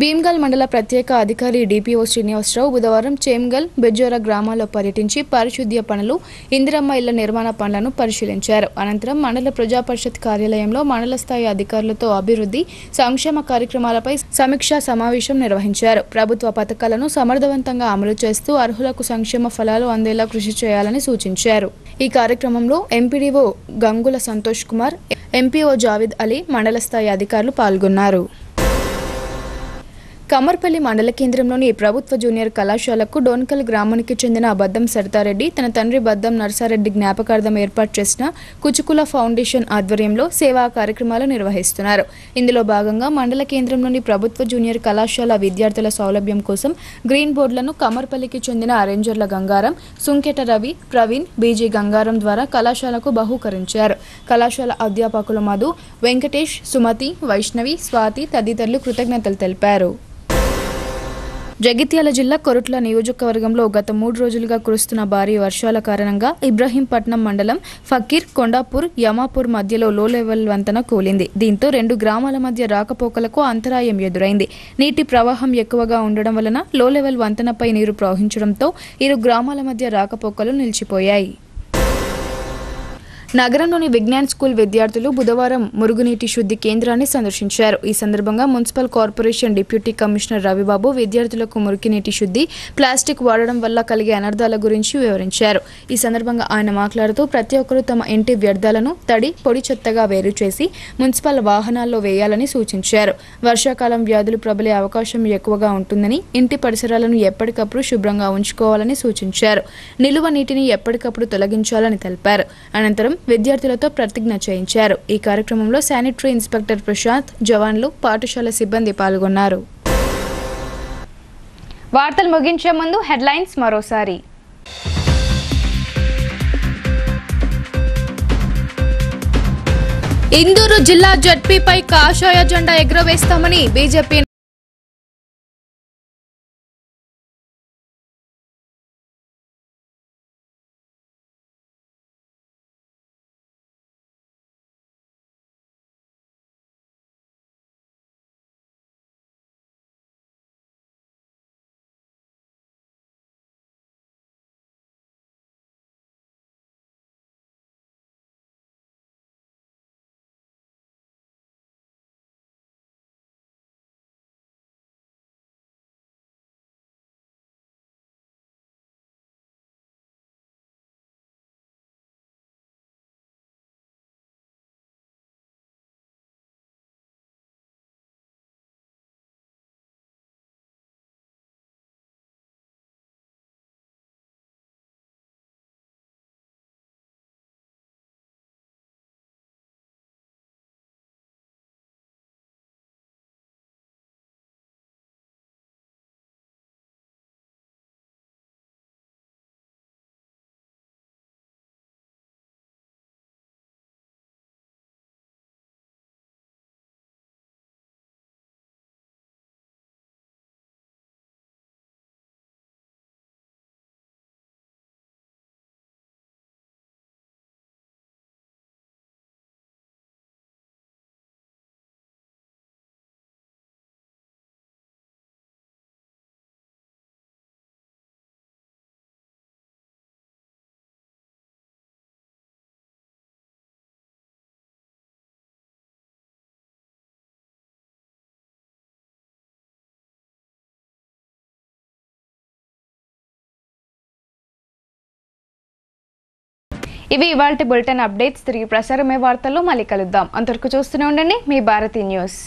భీమ్గల్ మండల ప్రత్యేక అధికారి డిపిఓ శ్రీనివాసరావు బుధవారం చేమ్గల్, బెజ్జోరా గ్రామాల్లో పర్యటించి పారిశుద్ధ్య పనులు, ఇందిరమ్మ ఇళ్ల నిర్మాణ పనులను పరిశీలించారు. అనంతరం మండల ప్రజా పరిషత్ కార్యాలయంలో మండల స్థాయి అధికారులతో అభివృద్ధి, సంక్షేమ కార్యక్రమాలపై సమీక్షా సమావేశం నిర్వహించారు. ప్రభుత్వ పథకాలను సమర్థవంతంగా అమలు చేస్తూ అర్హులకు సంక్షేమ ఫలాలు అందేలా కృషి చేయాలని సూచించారు. ఈ కార్యక్రమంలో ఎంపీడీఓ గంగుల సంతోష్ కుమార్, ఎంపీఓ జావేద్ అలీ, మండల స్థాయి అధికారులు పాల్గొన్నారు. కమర్పల్లి మండల కేంద్రంలోని ప్రభుత్వ జూనియర్ కళాశాలకు డోన్కల్ గ్రామానికి చెందిన బద్దం సరితారెడ్డి తన తండ్రి బద్దం నర్సారెడ్డి జ్ఞాపకార్థం ఏర్పాటు చేసిన కుచుకుల ఫౌండేషన్ ఆధ్వర్యంలో సేవా కార్యక్రమాలు నిర్వహిస్తున్నారు. ఇందులో భాగంగా మండల కేంద్రంలోని ప్రభుత్వ జూనియర్ కళాశాల విద్యార్థుల సౌలభ్యం కోసం గ్రీన్ బోర్డులను కమర్పల్లికి చెందిన అరేంజర్ల గంగారం, సుంకెట రవి, ప్రవీణ్, బీజీ గంగారం ద్వారా కళాశాలకు బహూకరించారు. కళాశాల అధ్యాపకులు మధు, వెంకటేష్, సుమతి, వైష్ణవి, స్వాతి తదితరులు కృతజ్ఞతలు తెలిపారు. జగిత్యాల జిల్లా కొరుట్ల నియోజకవర్గంలో గత 3 రోజులుగా కురుస్తున్న భారీ వర్షాల కారణంగా ఇబ్రహీంపట్నం మండలం ఫకీర్, కొండాపూర్, యమాపూర్ మధ్యలో లో లెవెల్ వంతెన కూలింది. దీంతో 2 గ్రామాల మధ్య రాకపోకలకు అంతరాయం ఎదురైంది. నీటి ప్రవాహం ఎక్కువగా ఉండడం వలన లో లెవెల్ వంతెనపై నీరు ప్రవహించడంతో 2 గ్రామాల మధ్య రాకపోకలు నిలిచిపోయాయి. నగరంలోని విజ్ఞాన్ స్కూల్ విద్యార్థులు బుధవారం మురుగునీటి శుద్ధి కేంద్రాన్ని సందర్శించారు. ఈ సందర్భంగా municipal corporation deputy commissioner Ravibabu విద్యార్థులకు మురుగునీటి శుద్ధి, ప్లాస్టిక్ వాడడం వల్ల కలిగే అనర్థాల గురించి వివరించారు. ఈ సందర్భంగా ఆయన మాట్లాడుతూ ప్రతి ఒక్కరూ తమ ఇంటి వ్యర్థాలను తడి, పొడి చెత్తగా వేరు చేసి మున్సిపల్ వాహనాల్లో వేయాలని సూచించారు. వర్షాకాలం వ్యాధులు ప్రబలే అవకాశం ఎక్కువగా ఉంటుందని, ఇంటి పరిసరాలను ఎప్పటికప్పుడు శుభ్రంగా ఉంచుకోవాలని సూచించారు. నిలువ నీటిని ఎప్పటికప్పుడు తొలగించాలని తెలిపారు. అనంతరం విద్యార్థులతో ప్రతిజ్ఞ చేయించారు. ఈ కార్యక్రమంలో శానిటరీ ఇన్స్పెక్టర్ ప్రశాంత్, జవాన్లు, పాఠశాల సిబ్బంది పాల్గొన్నారు. వార్తలు ముగించే ముందు హెడ్లైన్స్ మరోసారి. ఇందూరు జిల్లా జడ్పీపై కాషాయ జెండా ఎగురవేస్తామని బీజేపీ ఇవి ఇవాల్టి బులెటిన్ అప్డేట్స్. తిరిగి ప్రసారమే వార్తల్లో మళ్ళీ కలుద్దాం. అంతవరకు చూస్తూనే ఉండండి మీ భారతీ న్యూస్.